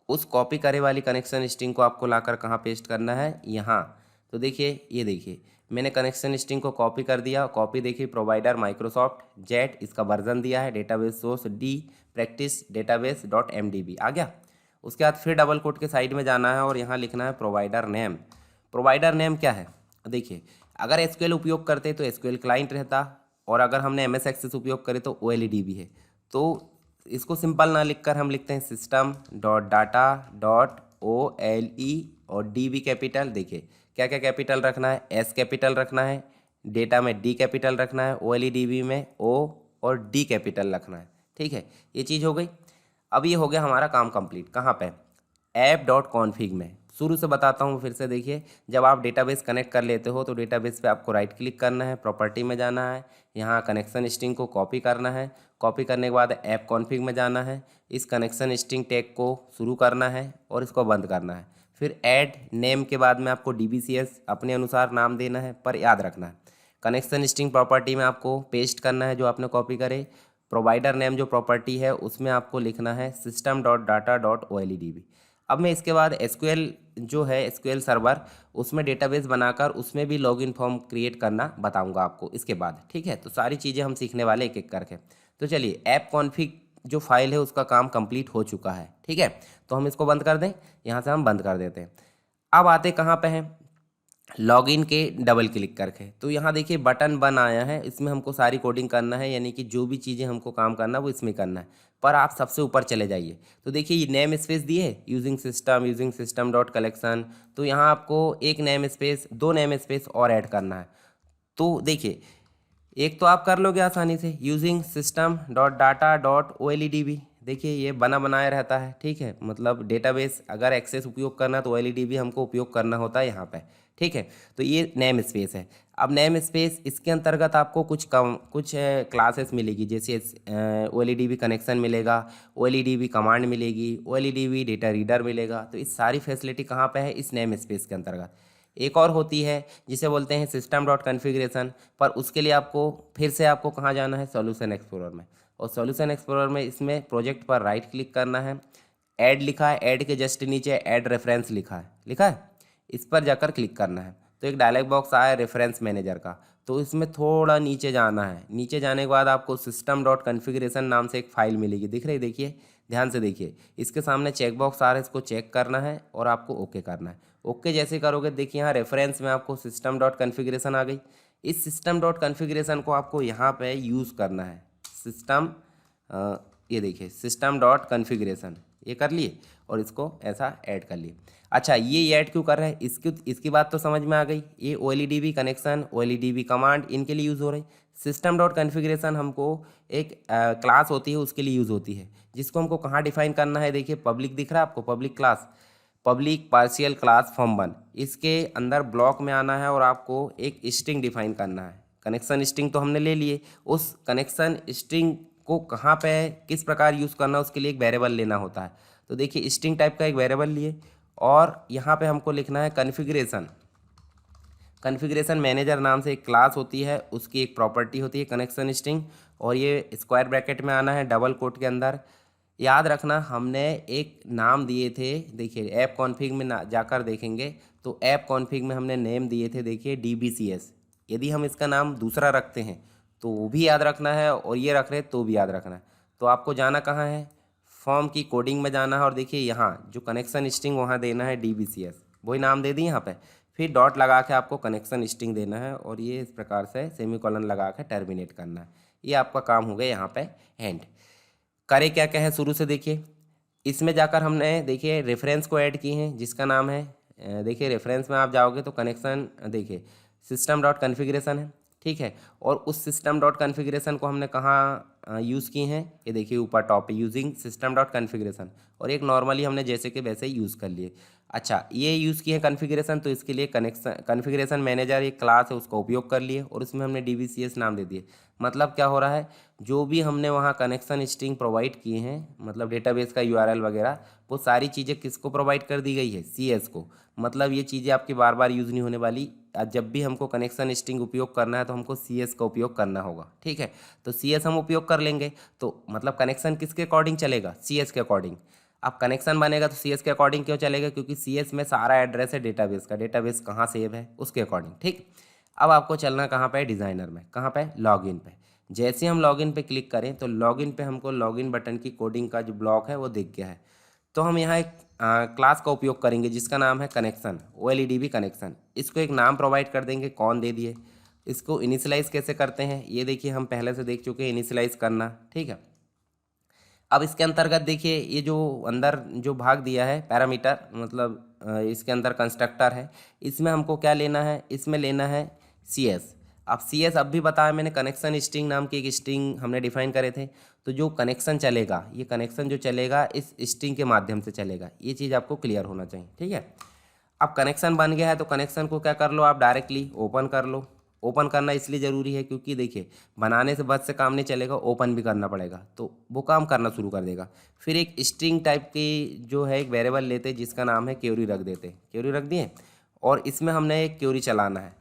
उस कॉपी करे वाली कनेक्शन स्ट्रिंग को आपको लाकर कहाँ पेस्ट करना है, यहाँ। तो देखिए ये देखिए मैंने कनेक्शन स्ट्रिंग को कॉपी कर दिया, कॉपी देखिए प्रोवाइडर माइक्रोसॉफ्ट जेट, इसका वर्जन दिया है, database source D practice database .mdb आ गया। उसके बाद फिर डबल कोट के साइड में जाना है और यहाँ लिखना है प्रोवाइडर नेम। प्रोवाइडर नेम क्या है, देखिए अगर एसक्यूएल उपयोग करते तो एसक्यूएल क्लाइंट रहता, और अगर हमने एम एस एक्सेस उपयोग करे तो OLEDB है। तो इसको सिंपल ना लिखकर हम लिखते हैं system.data.ole और DB कैपिटल। देखिए क्या क्या कैपिटल रखना है, S कैपिटल रखना है, डेटा में D कैपिटल रखना है, OLEDB में O और D कैपिटल रखना है, ठीक है। ये चीज़ हो गई। अब ये हो गया हमारा काम कंप्लीट। कहाँ पे, ऐप डॉट कॉन्फिग में शुरू से बताता हूँ फिर से। देखिए, जब आप डेटाबेस कनेक्ट कर लेते हो तो डेटाबेस पे आपको राइट क्लिक करना है, प्रॉपर्टी में जाना है, यहाँ कनेक्शन स्ट्रिंग को कॉपी करना है। कॉपी करने के बाद ऐप कॉन्फिग में जाना है, इस कनेक्शन स्ट्रिंग टैग को शुरू करना है और इसको बंद करना है। फिर ऐड नेम के बाद में आपको DBCS अपने अनुसार नाम देना है, पर याद रखना है कनेक्शन स्ट्रिंग प्रॉपर्टी में आपको पेस्ट करना है जो आपने कॉपी करे। प्रोवाइडर नेम जो प्रॉपर्टी है उसमें आपको लिखना है system.data.oldb। अब मैं इसके बाद SQL जो है SQL सर्वर, उसमें डेटाबेस बनाकर उसमें भी लॉगिन फॉर्म क्रिएट करना बताऊंगा आपको इसके बाद। ठीक है, तो सारी चीज़ें हम सीखने वाले एक एक करके। तो चलिए, ऐप कॉन्फिग जो फाइल है उसका काम कंप्लीट हो चुका है। ठीक है, तो हम इसको बंद कर दें, यहाँ से हम बंद कर देते हैं। अब आते कहाँ पे हैं, लॉगिन के डबल क्लिक करके। तो यहाँ देखिए बटन बन आया है, इसमें हमको सारी कोडिंग करना है, यानी कि जो भी चीज़ें हमको काम करना है वो इसमें करना है। पर आप सबसे ऊपर चले जाइए तो देखिए ये नेम स्पेस दिए यूजिंग सिस्टम डॉट कलेक्शन। तो यहाँ आपको एक नेम स्पेस, दो नेम स्पेस और ऐड करना है। तो देखिए, एक तो आप कर लोगे आसानी से using system dot data dot OLEDB। देखिए ये बना बनाया रहता है। ठीक है, मतलब डेटाबेस अगर एक्सेस उपयोग करना है तो OLEDB हमको उपयोग करना होता है यहाँ पे। ठीक है, तो ये नेम स्पेस है। अब नेम स्पेस इसके अंतर्गत आपको कुछ क्लासेस मिलेगी, जैसे OLEDB कनेक्शन मिलेगा, OLEDB कमांड मिलेगी, OLEDB डेटा रीडर मिलेगा। तो इस सारी फैसिलिटी कहाँ पे है, इस नेम स्पेस के अंतर्गत। एक और होती है जिसे बोलते हैं सिस्टम डॉट कन्फिग्रेशन, पर उसके लिए आपको फिर से आपको कहाँ जाना है, सॉल्यूशन एक्सप्लोरर में। और सॉल्यूशन एक्सप्लोरर में इसमें प्रोजेक्ट पर राइट क्लिक करना है, ऐड लिखा है, ऐड के जस्ट नीचे ऐड रेफरेंस लिखा है, इस पर जाकर क्लिक करना है। तो एक डायलॉग बॉक्स आया रेफरेंस मैनेजर का, तो इसमें थोड़ा नीचे जाना है। नीचे जाने के बाद आपको सिस्टम डॉट कन्फिग्रेशन नाम से एक फाइल मिलेगी, दिख रही, देखिए ध्यान से देखिए, इसके सामने चेक बॉक्स आ रहा है, इसको चेक करना है और आपको ओके करना है। ओके जैसे करोगे देखिए यहाँ रेफरेंस में आपको सिस्टम डॉट कन्फिग्रेशन आ गई। इस सिस्टम डॉट कन्फिग्रेशन को आपको यहाँ पे यूज़ करना है। ये देखिए सिस्टम डॉट कन्फिग्रेशन, ये कर लिए और इसको ऐसा ऐड कर लिए। अच्छा, ये ऐड क्यों कर रहे हैं, इसकी बात तो समझ में आ गई। ये OLEDB कनेक्शन, OLEDB कमांड इनके लिए यूज़ हो रही। सिस्टम डॉट कन्फिग्रेशन हमको एक क्लास होती है उसके लिए यूज़ होती है, जिसको हमको कहाँ डिफाइन करना है। देखिए पब्लिक दिख रहा है आपको, public class, public partial class form 1, इसके अंदर ब्लॉक में आना है और आपको एक स्ट्रिंग डिफाइन करना है। कनेक्शन स्ट्रिंग तो हमने ले लिए, उस कनेक्शन स्ट्रिंग को कहाँ पे किस प्रकार यूज़ करना है उसके लिए एक वेरिएबल लेना होता है। तो देखिए स्ट्रिंग टाइप का एक वेरिएबल लिए और यहाँ पे हमको लिखना है कन्फिग्रेशन मैनेजर नाम से एक क्लास होती है, उसकी एक प्रॉपर्टी होती है कनेक्शन स्ट्रिंग, और ये स्क्वायर ब्रैकेट में आना है डबल कोट के अंदर। याद रखना हमने एक नाम दिए थे, देखिए ऐप कॉन्फिग में जाकर देखेंगे तो ऐप कॉन्फिग में हमने नेम दिए थे, देखिए DBCS। यदि हम इसका नाम दूसरा रखते हैं तो वो भी याद रखना है, और ये रख रहे तो भी याद रखना है। तो आपको जाना कहाँ है, फॉर्म की कोडिंग में जाना है, और देखिए यहाँ जो कनेक्शन स्ट्रिंग वहाँ देना है DBCS, वही नाम दे दी यहाँ पे। फिर डॉट लगा के आपको कनेक्शन स्ट्रिंग देना है और ये इस प्रकार से सेमीकोलन लगा के टर्मिनेट करना है। ये आपका काम हो गया यहाँ पे एंड। करे क्या क्या है शुरू से देखिए, इसमें जाकर हमने देखिए रेफरेंस को ऐड किए हैं जिसका नाम है, देखिए रेफरेंस में आप जाओगे तो कनेक्शन देखिए सिस्टम डॉट कन्फिग्रेशन है। ठीक है, और उस सिस्टम डॉट कन्फिग्रेशन को हमने कहाँ यूज़ किए हैं, ये देखिए ऊपर टॉप पे यूजिंग सिस्टम डॉट कन्फिग्रेशन, और एक नॉर्मली हमने जैसे कि वैसे ही यूज़ कर लिए। अच्छा, ये यूज़ किए हैं कन्फिग्रेशन, तो इसके लिए कन्फिग्रेशन मैनेजर एक क्लास है उसका उपयोग कर लिए और उसमें हमने DBCS नाम दे दिए। मतलब क्या हो रहा है, जो भी हमने वहाँ कनेक्शन स्ट्रिंग प्रोवाइड किए हैं, मतलब डेटाबेस का URL वगैरह, वो सारी चीज़ें किसको प्रोवाइड कर दी गई है, CS को। मतलब ये चीज़ें आपकी बार बार यूज़ नहीं होने वाली। जब भी हमको कनेक्शन स्ट्रिंग उपयोग करना है तो हमको CS का उपयोग करना होगा। ठीक है, तो CS हम उपयोग कर लेंगे, तो मतलब कनेक्शन किसके अकॉर्डिंग चलेगा, CS के अकॉर्डिंग। अब कनेक्शन बनेगा तो CS के अकॉर्डिंग क्यों चलेगा, क्योंकि CS में सारा एड्रेस है डेटाबेस का, डेटाबेस कहाँ सेव है उसके अकॉर्डिंग। ठीक, अब आपको चलना कहाँ पे, डिज़ाइनर में, कहाँ पे, लॉगिन पे। जैसे हम लॉगिन पे क्लिक करें तो लॉगिन पे हमको लॉगिन बटन की कोडिंग का जो ब्लॉक है वो दिख गया है। तो हम यहाँ एक क्लास का उपयोग करेंगे जिसका नाम है कनेक्शन, OLEDB कनेक्शन। इसको एक नाम प्रोवाइड कर देंगे, कौन दे दिए। इसको इनिशियलाइज़ कैसे करते हैं ये देखिए, हम पहले से देख चुके हैं इनिशियलाइज़ करना। ठीक है, अब इसके अंतर्गत देखिए ये जो अंदर जो भाग दिया है पैरामीटर, मतलब इसके अंदर कंस्ट्रक्टर है, इसमें हमको क्या लेना है, इसमें लेना है CS। अब CS अब भी बताया मैंने, कनेक्शन स्ट्रिंग नाम की एक स्ट्रिंग हमने डिफाइन करे थे। तो जो कनेक्शन चलेगा, ये कनेक्शन जो चलेगा इस स्ट्रिंग के माध्यम से चलेगा, ये चीज़ आपको क्लियर होना चाहिए, ठीक है। अब कनेक्शन बन गया है तो कनेक्शन को क्या कर लो आप, डायरेक्टली ओपन कर लो। ओपन करना इसलिए ज़रूरी है क्योंकि देखिए बनाने से बस से काम नहीं चलेगा, ओपन भी करना पड़ेगा, तो वो काम करना शुरू कर देगा। फिर एक स्ट्रिंग टाइप की जो है एक वेरिएबल लेते हैं जिसका नाम है क्वेरी, रख देते हैं, क्वेरी रख दिए। और इसमें हमने एक क्वेरी चलाना है।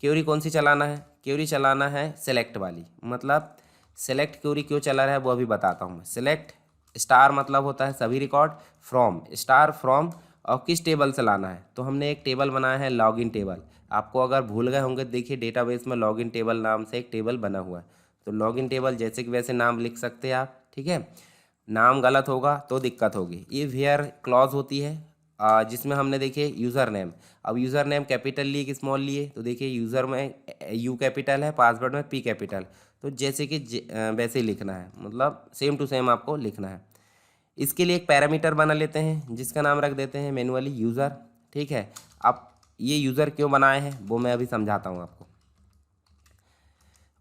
क्वेरी कौन सी चलाना है, क्वेरी चलाना है सेलेक्ट वाली। मतलब सेलेक्ट क्वेरी क्यों चला रहा है वो अभी बताता हूँ मैं। सेलेक्ट स्टार मतलब होता है सभी रिकॉर्ड, फ्रॉम स्टार फ्रॉम, और किस टेबल से लाना है, तो हमने एक टेबल बनाया है लॉगिन टेबल। आपको अगर भूल गए होंगे देखिए डेटाबेस में लॉगिन टेबल नाम से एक टेबल बना हुआ है, तो लॉगिन टेबल जैसे कि वैसे नाम लिख सकते हैं आप, ठीक है। नाम गलत होगा तो दिक्कत होगी। ये वेयर क्लॉज होती है जिसमें हमने देखिए यूज़र नेम, अब यूज़र नेम कैपिटल लिए कि स्मॉल लिए, तो देखिए यूज़र में यू कैपिटल है, पासवर्ड में पी कैपिटल, तो जैसे कि वैसे ही लिखना है, मतलब सेम टू सेम आपको लिखना है। इसके लिए एक पैरामीटर बना लेते हैं जिसका नाम रख देते हैं मैनुअली यूज़र, ठीक है। अब ये यूज़र क्यों बनाए हैं वो मैं अभी समझाता हूँ आपको।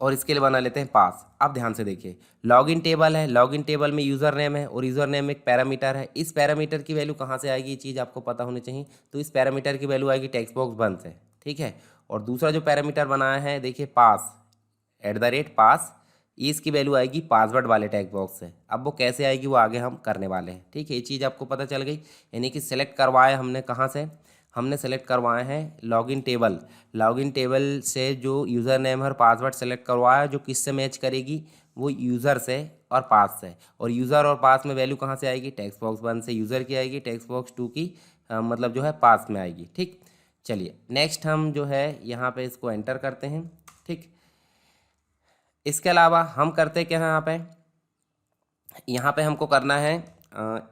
और इसके लिए बना लेते हैं पास। अब ध्यान से देखिए, लॉगिन टेबल है, लॉगिन टेबल में यूज़र नेम है और यूज़र नेम में एक पैरामीटर है। इस पैरामीटर की वैल्यू कहाँ से आएगी, ये चीज़ आपको पता होनी चाहिए। तो इस पैरामीटर की वैल्यू आएगी टेक्स्ट बॉक्स 1 से, ठीक है। और दूसरा जो पैरामीटर बनाया है देखिए पास, @पास, ये इसकी वैल्यू आएगी पासवर्ड वाले टैग बॉक्स से। अब वो कैसे आएगी वो आगे हम करने वाले हैं, ठीक है। ये चीज़ आपको पता चल गई, यानी कि सेलेक्ट करवाया हमने कहाँ से, हमने सेलेक्ट करवाए हैं लॉगिन टेबल। लॉगिन टेबल से जो यूज़र नेम और पासवर्ड सेलेक्ट करवाया, जो किससे मैच करेगी, वो यूज़र से और पास से। और यूज़र और पास में वैल्यू कहाँ से आएगी, टेक्स्ट बॉक्स 1 से यूज़र की आएगी, टेक्स्ट बॉक्स 2 की मतलब जो है पास में आएगी, ठीक। चलिए नेक्स्ट हम जो है यहाँ पे इसको एंटर करते हैं, ठीक। इसके अलावा हम करते क्या हैं यहाँ पे हमको करना है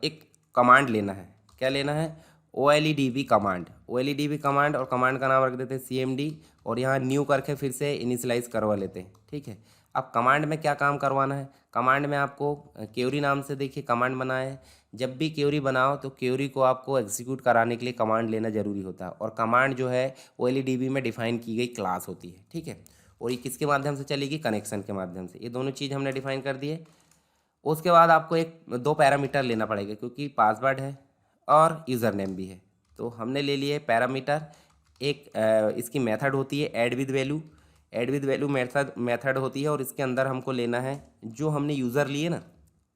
एक कमांड लेना है। क्या लेना है, OLEDB कमांड, OLEDB कमांड, और कमांड का नाम रख देते हैं CMD, और यहाँ न्यू करके फिर से इनिशियलाइज करवा लेते हैं, ठीक है। अब कमांड में क्या काम करवाना है, कमांड में आपको क्वेरी नाम से देखिए कमांड बनाए है। जब भी क्वेरी बनाओ तो क्वेरी को आपको एग्जीक्यूट कराने के लिए कमांड लेना जरूरी होता है, और कमांड जो है OLEDB में डिफाइन की गई क्लास होती है, ठीक है। और ये किसके माध्यम से चलेगी, कनेक्शन के माध्यम से। ये दोनों चीज़ हमने डिफाइन कर दिए। उसके बाद आपको एक दो पैरामीटर लेना पड़ेगा क्योंकि पासवर्ड है और यूज़र नेम भी है, तो हमने ले लिए पैरामीटर। एक इसकी मेथड होती है add with value, add with value method होती है, और इसके अंदर हमको लेना है जो हमने यूज़र लिए ना,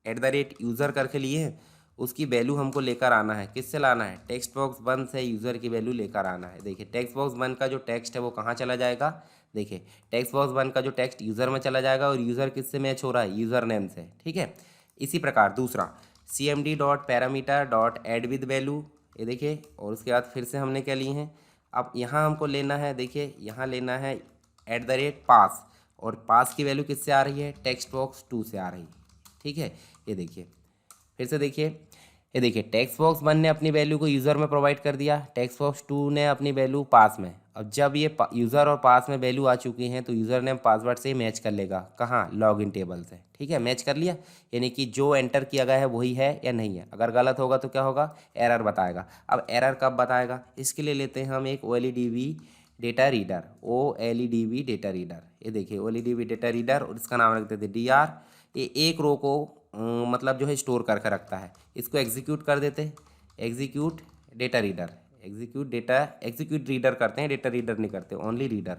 @यूज़र करके लिए हैं, उसकी वैल्यू हमको लेकर आना है। किससे लाना है, टेक्स्ट बॉक्स 1 से यूज़र की वैल्यू लेकर आना है। देखिए टेक्स्ट बॉक्स 1 का जो टेक्स्ट है वो कहाँ चला जाएगा, देखिए टेक्स्ट बॉक्स 1 का जो टेक्स्ट यूज़र में चला जाएगा, और यूज़र किससे मैच हो रहा है, यूज़र नेम से, ठीक है। इसी प्रकार दूसरा CMD dot parameter dot add with value, ये देखिए, और उसके बाद फिर से हमने क्या लिए हैं, अब यहाँ हमको लेना है, देखिए यहाँ लेना है @पास, और पास की वैल्यू किससे आ रही है, टेक्स्ट बॉक्स 2 से आ रही है, ठीक है। ये देखिए फिर से देखिए, ये देखिए टेक्स्ट बॉक्स 1 ने अपनी वैल्यू को यूज़र में प्रोवाइड कर दिया, टेक्स्ट बॉक्स 2 ने अपनी वैल्यू पास में। अब जब ये यूज़र और पास में वैल्यू आ चुकी हैं तो यूज़र नेम पासवर्ड से ही मैच कर लेगा, कहाँ, लॉगिन टेबल से, ठीक है। मैच कर लिया, यानी कि जो एंटर किया गया है वही है या नहीं है। अगर गलत होगा तो क्या होगा, एरर बताएगा। अब एरर कब बताएगा, इसके लिए लेते हैं हम एक OLEDB data reader, OLEDB data reader. ये देखिए OLEDB डेटा रीडर, और इसका नाम रख देते हैं DR। ये एक रो को मतलब जो है स्टोर करके रखता है। इसको एग्जीक्यूट कर देते हैं, execute data reader, execute reader करते हैं, डेटा रीडर नहीं करते, ओनली रीडर,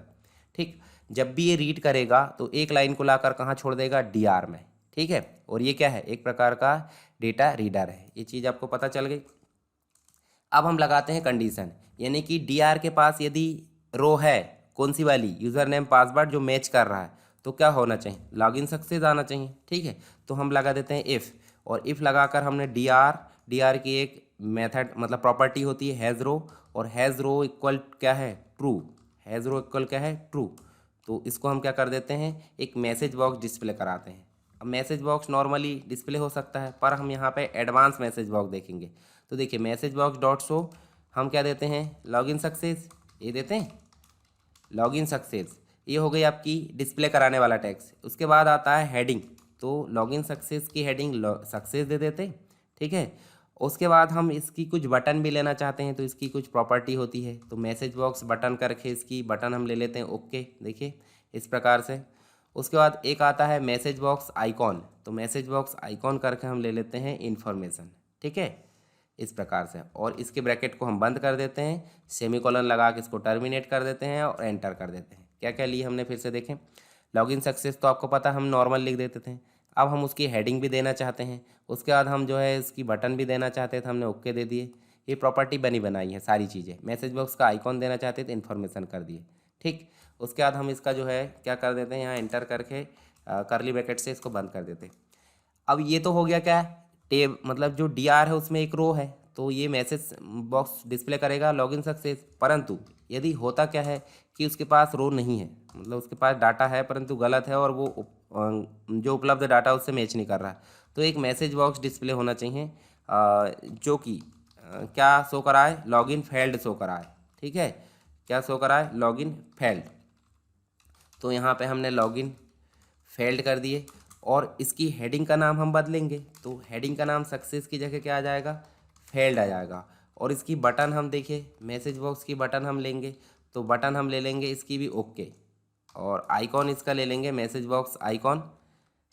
ठीक। जब भी ये रीड करेगा तो एक लाइन को लाकर कहाँ छोड़ देगा, DR में, ठीक है। और ये क्या है, एक प्रकार का डेटा रीडर है। ये चीज़ आपको पता चल गई। अब हम लगाते हैं कंडीशन, यानी कि DR के पास यदि रो है कौन सी वाली, यूज़र नेम पासवर्ड जो मैच कर रहा है, तो क्या होना चाहिए, लॉगिन सक्सेस आना चाहिए, ठीक है। तो हम लगा देते हैं इफ़, और इफ़ लगाकर हमने DR की एक मेथड मतलब प्रॉपर्टी होती है हैज़ रो, और हैज़ रो इक्वल क्या है, ट्रू, हैज़ रो इक्वल क्या है, ट्रू। तो इसको हम क्या कर देते हैं, एक मैसेज बॉक्स डिस्प्ले कराते हैं। अब मैसेज बॉक्स नॉर्मली डिस्प्ले हो सकता है, पर हम यहाँ पे एडवांस मैसेज बॉक्स देखेंगे। तो देखिए मैसेज बॉक्स डॉट शो, हम क्या देते हैं, लॉगिन सक्सेस, ये देते हैं लॉगिन सक्सेस। ये हो गई आपकी डिस्प्ले कराने वाला टेक्स्ट। उसके बाद आता है हेडिंग, तो लॉगिन सक्सेस की हेडिंग सक्सेस दे देते हैं, ठीक है। उसके बाद हम इसकी कुछ बटन भी लेना चाहते हैं तो इसकी कुछ प्रॉपर्टी होती है, तो मैसेज बॉक्स बटन करके इसकी बटन हम ले लेते हैं, ओके। देखिए इस प्रकार से। उसके बाद एक आता है मैसेज बॉक्स आइकॉन, तो मैसेज बॉक्स आइकॉन करके हम ले लेते हैं इन्फॉर्मेशन, ठीक है, इस प्रकार से। और इसके ब्रैकेट को हम बंद कर देते हैं, सेमीकोलन लगा के इसको टर्मिनेट कर देते हैं और एंटर कर देते हैं। क्या क्या लिए हमने फिर से देखें। लॉगिन सक्सेस तो आपको पता हम नॉर्मल लिख देते थे। अब हम उसकी हेडिंग भी देना चाहते हैं, उसके बाद हम जो है इसकी बटन भी देना चाहते थे, हमने ओके दे दिए। ये प्रॉपर्टी बनी बनाई है सारी चीज़ें। मैसेज बॉक्स का आइकॉन देना चाहते थे, इन्फॉर्मेशन कर दिए, ठीक। उसके बाद हम इसका जो है क्या कर देते हैं, यहाँ एंटर करके करली ब्रैकेट से इसको बंद कर देते हैं। अब ये तो हो गया क्या, टेब मतलब जो डी आर है उसमें एक रो है, तो ये मैसेज बॉक्स डिस्प्ले करेगा लॉगिन सक्सेस। परंतु यदि होता क्या है कि उसके पास रो नहीं है, मतलब उसके पास डाटा है परंतु गलत है और वो जो उपलब्ध डाटा उससे मैच नहीं कर रहा है, तो एक मैसेज बॉक्स डिस्प्ले होना चाहिए जो कि क्या शो कराए, लॉगिन फेल्ड शो कराए, ठीक है। क्या शो कराए, लॉगिन फेल्ड। तो यहाँ पे हमने लॉगिन फेल्ड कर दिए और इसकी हेडिंग का नाम हम बदलेंगे, तो हेडिंग का नाम सक्सेस की जगह क्या आ जाएगा, फेल्ड आ जाएगा। और इसकी बटन हम देखिए, मैसेज बॉक्स की बटन हम लेंगे, तो बटन हम ले लेंगे इसकी भी ओके। और आइकॉन इसका ले लेंगे मैसेज बॉक्स आइकॉन,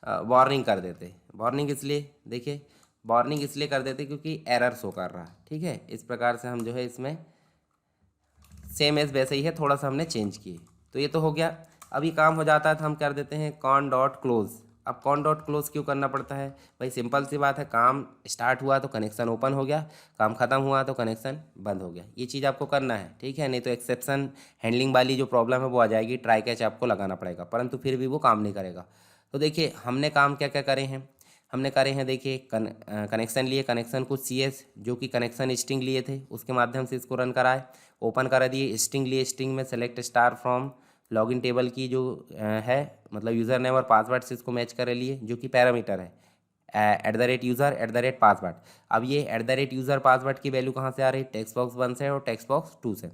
वार्निंग कर देते। वार्निंग इसलिए देखिए, वार्निंग इसलिए कर देते क्योंकि एरर शो कर रहा है, ठीक है। इस प्रकार से हम जो है इसमें सेम एज वैसे ही है, थोड़ा सा हमने चेंज किए। तो ये तो हो गया। अब ये काम हो जाता है तो हम कर देते हैं कॉन डॉट क्लोज। अब कॉन डॉट क्लोज क्यों करना पड़ता है भाई, सिंपल सी बात है, काम स्टार्ट हुआ तो कनेक्शन ओपन हो गया, काम खत्म हुआ तो कनेक्शन बंद हो गया। ये चीज़ आपको करना है, ठीक है, नहीं तो एक्सेप्शन हैंडलिंग वाली जो प्रॉब्लम है वो आ जाएगी, ट्राई कैच आपको लगाना पड़ेगा, परंतु फिर भी वो काम नहीं करेगा। तो देखिए हमने काम क्या क्या करे हैं, हमने करे हैं देखिए कनेक्शन लिए, कनेक्शन कुछ CS जो कि कनेक्शन स्ट्रिंग लिए थे उसके माध्यम से इसको रन कराए, ओपन करा दिए। स्ट्रिंग लिए, स्ट्रिंग में select star from login table की जो है मतलब यूज़र नेम और पासवर्ड से इसको मैच कर लिए, जो कि पैरामीटर है @यूज़र @पासवर्ड। अब ये @यूज़र पासवर्ड की वैल्यू कहाँ से आ रही है, टेक्स्ट बॉक्स 1 से और टेक्स्ट बॉक्स 2 से।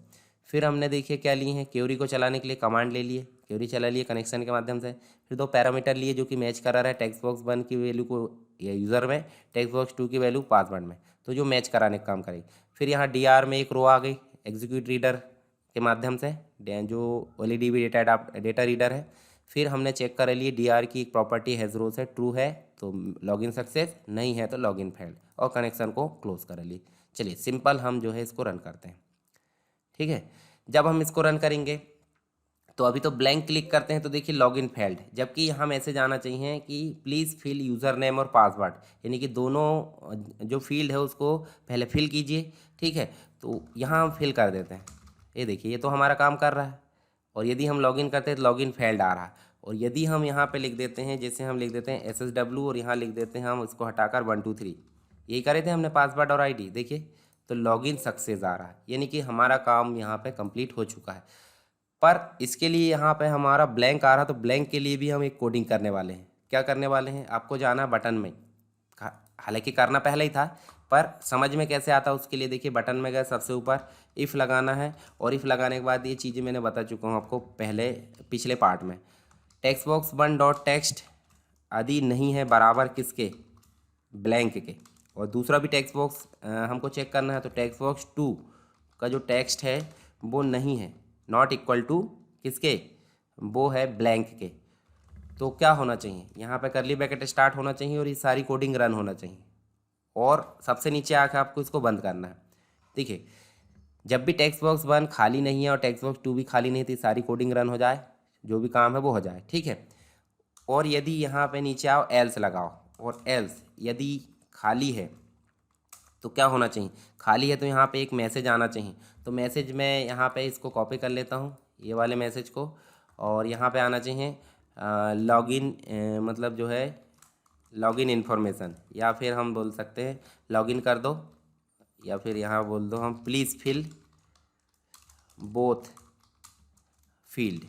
फिर हमने देखिए क्या लिए हैं, क्वेरी को चलाने के लिए कमांड ले लिए, क्वेरी चला लिए कनेक्शन के माध्यम से। फिर 2 पैरामीटर लिए जो कि मैच करा रहा है टेक्स्ट बॉक्स 1 की वैल्यू को यूज़र में, टेक्स्ट बॉक्स 2 की वैल्यू पासवर्ड में, तो जो मैच कराने का काम करेगी। फिर यहाँ DR में एक रो आ गई एग्जीक्यूट रीडर के माध्यम से, जो OLEDB डेटा रीडर है। फिर हमने चेक कर लिए DR की एक प्रॉपर्टी हैज़ रोज है, ट्रू है तो लॉगिन सक्सेस, नहीं है तो लॉगिन फेल्ड, और कनेक्शन को क्लोज कर लिए। चलिए सिंपल हम जो है इसको रन करते हैं, ठीक है। जब हम इसको रन करेंगे तो अभी तो ब्लैंक क्लिक करते हैं तो देखिए लॉगिन फेल्ड, जबकि यहाँ मैसेज आना चाहिए कि प्लीज़ फिल यूज़र नेम और पासवर्ड, यानी कि दोनों जो फील्ड है उसको पहले फिल कीजिए, ठीक है। तो यहाँ हम फिल कर देते हैं, ये देखिए ये तो हमारा काम कर रहा है। और यदि हम लॉगिन करते हैं तो लॉगिन फेल्ड आ रहा है। और यदि हम यहाँ पे लिख देते हैं, जैसे हम लिख देते हैं SSW और यहाँ लिख देते हैं हम उसको हटाकर 1 2 3, यही करे थे हमने पासवर्ड और ID, देखिए तो लॉगिन सक्सेस आ रहा है, यानी कि हमारा काम यहाँ पे कंप्लीट हो चुका है। पर इसके लिए यहाँ पे हमारा ब्लैंक आ रहा, तो ब्लैंक के लिए भी हम एक कोडिंग करने वाले हैं। क्या करने वाले हैं, आपको जाना बटन में, हालांकि करना पहले ही था पर समझ में कैसे आता उसके लिए देखिए बटन में गए, सबसे ऊपर इफ़ लगाना है। और इफ़ लगाने के बाद ये चीज़ें मैंने बता चुका हूँ आपको पहले पिछले पार्ट में। टेक्स्ट बॉक्स 1 डॉट टेक्स्ट आदि नहीं है बराबर किसके, ब्लैंक के। और दूसरा भी टेक्स्ट बॉक्स हमको चेक करना है, तो टेक्स्ट बॉक्स 2 का जो टेक्स्ट है वो नहीं है, नॉट इक्वल टू किसके, वो है ब्लैंक के। तो क्या होना चाहिए, यहाँ पे करली ब्रैकेट स्टार्ट होना चाहिए और ये सारी कोडिंग रन होना चाहिए। और सबसे नीचे आकर आपको इसको बंद करना है। देखिए जब भी टेक्स्ट बॉक्स 1 खाली नहीं है और टेक्स्ट बॉक्स 2 भी खाली नहीं थी, सारी कोडिंग रन हो जाए, जो भी काम है वो हो जाए, ठीक है। और यदि यहाँ पे नीचे आओ एल्स लगाओ, और एल्स यदि खाली है तो क्या होना चाहिए, खाली है तो यहाँ पे एक मैसेज आना चाहिए। तो मैसेज में यहाँ पे इसको कॉपी कर लेता हूँ, ये वाले मैसेज को, और यहाँ पे आना चाहिए लॉगिन, मतलब जो है लॉगिन इन्फॉर्मेशन, या फिर हम बोल सकते हैं लॉगिन कर दो, या फिर यहाँ बोल दो हम प्लीज़ फिल बोथ फील्ड,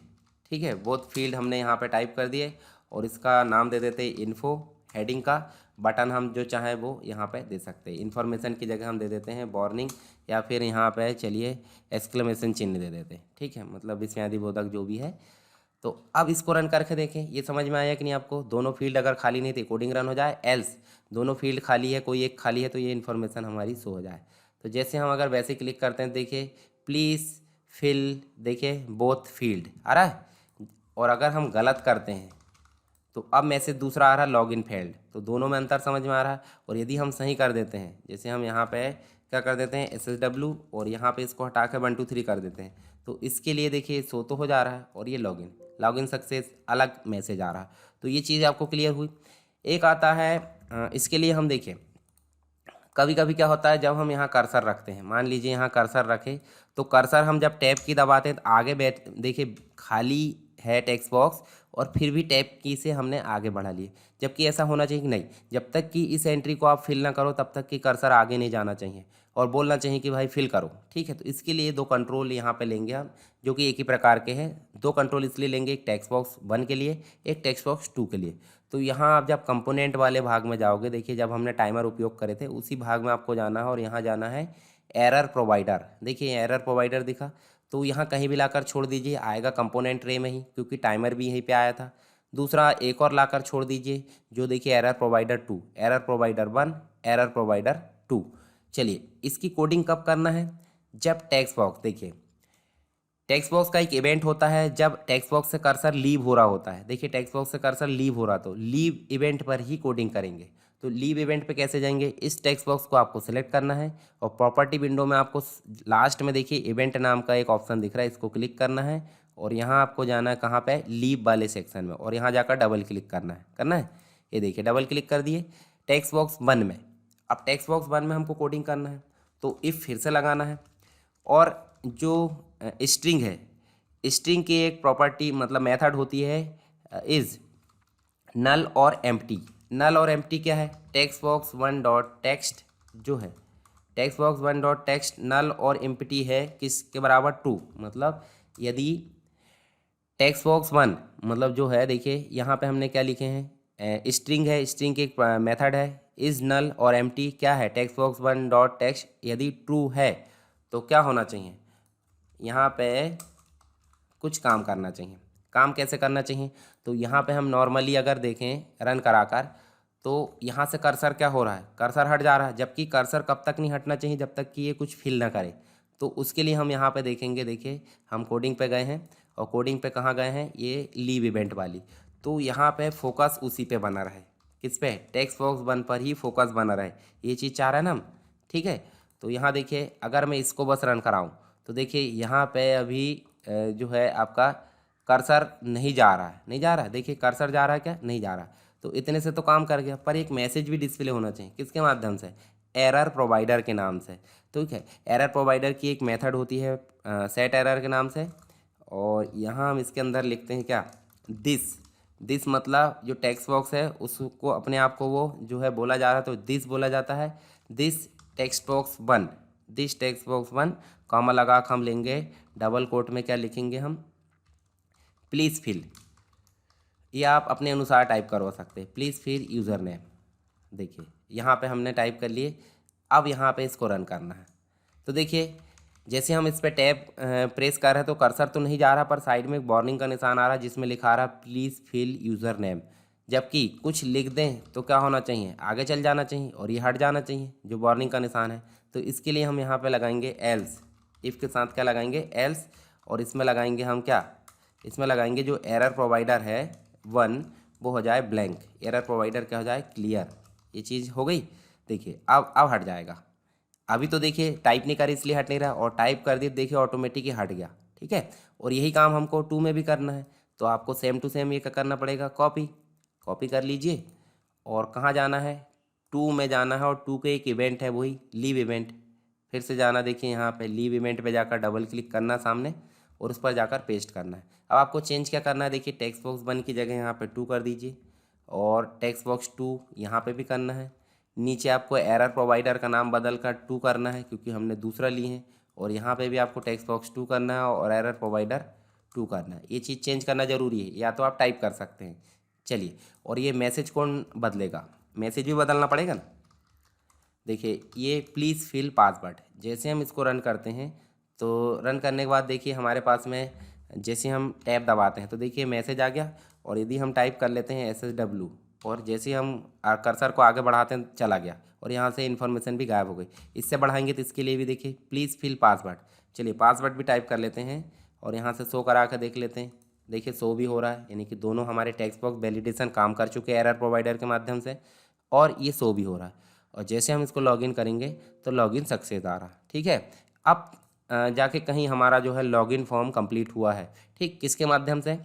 ठीक है। बोथ फील्ड हमने यहाँ पे टाइप कर दिए और इसका नाम दे देते हैं इन्फो। हेडिंग का बटन हम जो चाहें वो यहाँ पे दे सकते हैं, इन्फॉर्मेशन की जगह हम दे देते हैं वार्निंग, या फिर यहाँ पे चलिए एक्सक्लेमेशन चिन्ह दे देते हैं, ठीक है, मतलब विस्मयादिबोधक जो भी है। तो अब इसको रन करके देखें, ये समझ में आया कि नहीं आपको, दोनों फील्ड अगर खाली नहीं थी कोडिंग रन हो जाए, एल्स दोनों फील्ड खाली है कोई एक खाली है तो ये इन्फॉर्मेशन हमारी शो हो जाए। तो जैसे हम अगर वैसे क्लिक करते हैं देखिए प्लीज़ फिल, देखिए बोथ फील्ड आ रहा है, और अगर हम गलत करते हैं तो अब मैसेज दूसरा आ रहा है लॉगिन फेल्ड। तो दोनों में अंतर समझ में आ रहा है। और यदि हम सही कर देते हैं, जैसे हम यहाँ पे क्या कर देते हैं SSW और यहाँ पे इसको हटा के 1 2 3 कर देते हैं, तो इसके लिए देखिए शो तो हो जा रहा है और ये लॉगिन लॉगिन सक्सेस अलग मैसेज आ रहा है। तो ये चीज़ आपको क्लियर हुई। एक आता है इसके लिए हम देखिए कभी कभी क्या होता है जब हम यहाँ कर्सर रखते हैं, मान लीजिए यहाँ कर्सर रखें, तो कर्सर हम जब टैब की दबाते हैं तो आगे बैठ देखिए खाली है टेक्स्ट बॉक्स और फिर भी टैब की से हमने आगे बढ़ा लिए, जबकि ऐसा होना चाहिए कि नहीं, जब तक कि इस एंट्री को आप फिल ना करो तब तक कि कर्सर आगे नहीं जाना चाहिए और बोलना चाहिए कि भाई फिल करो। ठीक है, तो इसके लिए दो कंट्रोल यहाँ पे लेंगे हम, जो कि एक ही प्रकार के हैं। दो कंट्रोल इसलिए लेंगे, एक टेक्स्ट बॉक्स 1 के लिए, एक टेक्स्ट बॉक्स 2 के लिए। तो यहाँ आप जब कंपोनेंट वाले भाग में जाओगे, देखिए जब हमने टाइमर उपयोग करे थे उसी भाग में आपको जाना है और यहाँ जाना है एरर प्रोवाइडर। देखिए एरर प्रोवाइडर दिखा, तो यहाँ कहीं भी लाकर छोड़ दीजिए, आएगा कंपोनेंट ट्रे में ही, क्योंकि टाइमर भी यहीं पे आया था। दूसरा एक और लाकर छोड़ दीजिए, जो देखिए error provider 2, error provider 1, error provider 2। चलिए इसकी कोडिंग कब करना है, जब टेक्स्ट बॉक्स, देखिए टेक्स्ट बॉक्स का एक इवेंट होता है जब टेक्स्ट बॉक्स से कर्सर लीव हो रहा होता है। देखिए टेक्स्ट बॉक्स से कर्सर लीव हो रहा, तो लीव इवेंट पर ही कोडिंग करेंगे। तो लीव इवेंट पे कैसे जाएंगे, इस टेक्स्ट बॉक्स को आपको सेलेक्ट करना है और प्रॉपर्टी विंडो में आपको लास्ट में देखिए इवेंट नाम का एक ऑप्शन दिख रहा है, इसको क्लिक करना है और यहाँ आपको जाना है कहाँ पे, लीव वाले सेक्शन में, और यहाँ जाकर डबल क्लिक करना है। ये देखिए डबल क्लिक कर दिए टेक्स्ट बॉक्स 1 में। अब टेक्स्ट बॉक्स 1 में हमको कोडिंग करना है, तो इफ़ फिर से लगाना है। और जो स्ट्रिंग है, स्ट्रिंग की एक प्रॉपर्टी मतलब मेथड होती है इज नल और एम्प्टी। नल और एम्प्टी क्या है, टेक्स्ट बॉक्स 1 डॉट टेक्स्ट जो है, टेक्स्ट बॉक्स 1 डॉट टेक्स्ट नल और एम्प्टी है किसके बराबर, 2। मतलब यदि टेक्स्ट बॉक्स 1 मतलब जो है, देखिए यहाँ पे हमने क्या लिखे हैं, स्ट्रिंग है, स्ट्रिंग की एक मेथड है इज नल और एम्प्टी क्या है, टेक्स्ट बॉक्स 1 डॉट टेक्स्ट यदि ट्रू है तो क्या होना चाहिए, यहाँ पे कुछ काम करना चाहिए। काम कैसे करना चाहिए, तो यहाँ पे हम नॉर्मली अगर देखें रन कराकर, तो यहाँ से कर्सर क्या हो रहा है, कर्सर हट जा रहा है, जबकि कर्सर कब तक नहीं हटना चाहिए, जब तक कि ये कुछ फिल ना करे। तो उसके लिए हम यहाँ पे देखेंगे, देखिए हम कोडिंग पे गए हैं और कोडिंग पे कहाँ गए हैं, ये लीव इवेंट वाली। तो यहाँ पे फोकस उसी पे बना रहे, किस पे, टेक्स्ट बॉक्स 1 पर ही फोकस बना रहे, ये चीज़ चाह रहे हैं ना हम। ठीक है, तो यहाँ देखिए अगर मैं इसको बस रन कराऊँ तो देखिए यहाँ पे अभी जो है आपका कर्सर नहीं जा रहा है, नहीं जा रहा है, देखिए कर्सर जा रहा है क्या, नहीं जा रहा। तो इतने से तो काम कर गया, पर एक मैसेज भी डिस्प्ले होना चाहिए, किसके माध्यम से, एरर प्रोवाइडर के नाम से। ठीक है, एरर प्रोवाइडर की एक मेथड होती है सेट एरर के नाम से, और यहाँ हम इसके अंदर लिखते हैं क्या, दिस मतलब जो टेक्स्ट बॉक्स है उसको अपने आप को वो जो है बोला जा रहा है, तो दिस बोला जाता है, this text box 1, this text box 1 comma लगा के हम लेंगे, डबल कोट में क्या लिखेंगे हम, प्लीज़ फिल। ये आप अपने अनुसार टाइप करवा सकते हैं, प्लीज़ फिल यूज़र नेम। देखिए यहाँ पे हमने टाइप कर लिए, अब यहाँ पे इसको रन करना है। तो देखिए जैसे हम इस पर टैब प्रेस कर रहे हैं तो कर्सर तो नहीं जा रहा, पर साइड में एक वार्निंग का निशान आ रहा है जिसमें लिखा आ रहा है प्लीज़ फिल यूज़र नेम। जबकि कुछ लिख दें तो क्या होना चाहिए, आगे चल जाना चाहिए और ये हट जाना चाहिए जो वार्निंग का निशान है। तो इसके लिए हम यहाँ पे लगाएंगे एल्स, इफ़ के साथ क्या लगाएंगे, एल्स, और इसमें लगाएंगे हम क्या, इसमें लगाएंगे जो एरर प्रोवाइडर है 1 वो हो जाए ब्लैंक, एरर प्रोवाइडर क्या हो जाए, क्लियर। ये चीज़ हो गई। देखिए अब हट जाएगा। अभी तो देखिए टाइप नहीं करी इसलिए हट नहीं रहा, और टाइप कर दिए देखिए ऑटोमेटिक ही हट गया। ठीक है, और यही काम हमको 2 में भी करना है, तो आपको सेम टू सेम ये क्या करना पड़ेगा, कॉपी कर लीजिए और कहाँ जाना है, 2 में जाना है, और 2 के एक इवेंट है वही लीव इवेंट, फिर से जाना, देखिए यहाँ पे लीव इवेंट पे जाकर डबल क्लिक करना सामने और उस पर जाकर पेस्ट करना है। अब आपको चेंज क्या करना है, देखिए टेक्स्ट बॉक्स 1 की जगह यहाँ पे 2 कर दीजिए, और टेक्स्ट बॉक्स 2 यहाँ पे भी करना है। नीचे आपको एरर प्रोवाइडर का नाम बदल कर 2 करना है क्योंकि हमने दूसरा लिए हैं, और यहाँ पे भी आपको टेक्स्ट बॉक्स 2 करना है और एरर प्रोवाइडर 2 करना है। ये चीज़ चेंज करना ज़रूरी है, या तो आप टाइप कर सकते हैं। चलिए, और ये मैसेज कौन बदलेगा, मैसेज भी बदलना पड़ेगा ना। देखिए ये प्लीज़ फिल पासवर्ड, जैसे हम इसको रन करते हैं तो रन करने के बाद देखिए हमारे पास में जैसे हम टैब दबाते हैं तो देखिए मैसेज आ गया, और यदि हम टाइप कर लेते हैं SSW और जैसे ही हम कर्सर को आगे बढ़ाते हैं चला गया, और यहाँ से इन्फॉर्मेशन भी गायब हो गई। इससे बढ़ाएंगे तो इसके लिए भी देखिए प्लीज़ फिल पासवर्ड। चलिए पासवर्ड भी टाइप कर लेते हैं और यहाँ से शो करा कर देख लेते हैं, देखिए शो भी हो रहा है, यानी कि दोनों हमारे टेक्स्ट बॉक्स वैलिडेशन काम कर चुके हैं एरर प्रोवाइडर के माध्यम से, और ये शो भी हो रहा है। और जैसे हम इसको लॉगिन करेंगे तो लॉगिन सक्सेस आ रहा, ठीक है। अब जाके कहीं हमारा जो है लॉगिन फॉर्म कंप्लीट हुआ है, ठीक, किसके माध्यम से,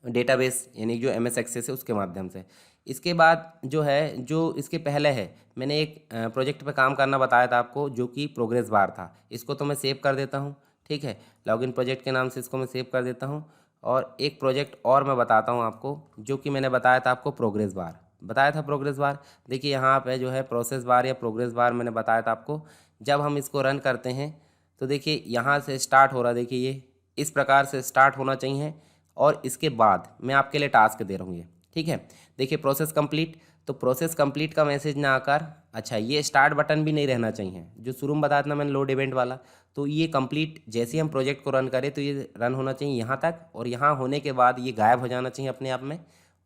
डेटाबेस यानी जो एम एस एक्सेस है उसके माध्यम से। इसके बाद जो है, जो इसके पहले है, मैंने एक प्रोजेक्ट पे काम करना बताया था आपको, जो कि प्रोग्रेस बार था। इसको तो मैं सेव कर देता हूँ, ठीक है, लॉगिन प्रोजेक्ट के नाम से इसको मैं सेव कर देता हूँ। और एक प्रोजेक्ट और मैं बताता हूँ आपको, जो कि मैंने बताया था आपको प्रोग्रेस बार, बताया था प्रोग्रेस बार। देखिए यहाँ पे जो है प्रोसेस बार या प्रोग्रेस बार मैंने बताया था आपको। जब हम इसको रन करते हैं तो देखिए यहाँ से स्टार्ट हो रहा है, देखिए ये इस प्रकार से स्टार्ट होना चाहिए। और इसके बाद मैं आपके लिए टास्क दे रहा हूँ ये, ठीक है। देखिए प्रोसेस कंप्लीट, तो प्रोसेस कंप्लीट का मैसेज ना आकर, अच्छा ये स्टार्ट बटन भी नहीं रहना चाहिए, जो शुरू में बताया था ना मैंने लोड इवेंट वाला, तो ये कंप्लीट जैसे ही हम प्रोजेक्ट को रन करें तो ये रन होना चाहिए यहाँ तक, और यहाँ होने के बाद ये गायब हो जाना चाहिए अपने आप में,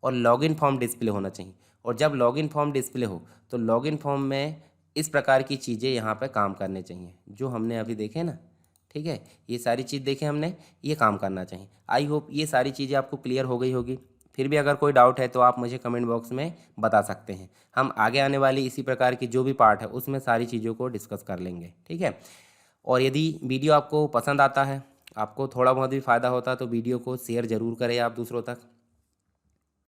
और लॉगिन फॉर्म डिस्प्ले होना चाहिए। और जब लॉगिन फॉर्म डिस्प्ले हो तो लॉगिन फॉर्म में इस प्रकार की चीज़ें यहाँ पर काम करने चाहिए, जो हमने अभी देखे ना, ठीक है, ये सारी चीज़ देखें हमने, ये काम करना चाहिए। आई होप ये सारी चीज़ें आपको क्लियर हो गई होगी। फिर भी अगर कोई डाउट है तो आप मुझे कमेंट बॉक्स में बता सकते हैं। हम आगे आने वाली इसी प्रकार की जो भी पार्ट है उसमें सारी चीज़ों को डिस्कस कर लेंगे, ठीक है। और यदि वीडियो आपको पसंद आता है, आपको थोड़ा बहुत भी फ़ायदा होता है, तो वीडियो को शेयर ज़रूर करें आप दूसरों तक।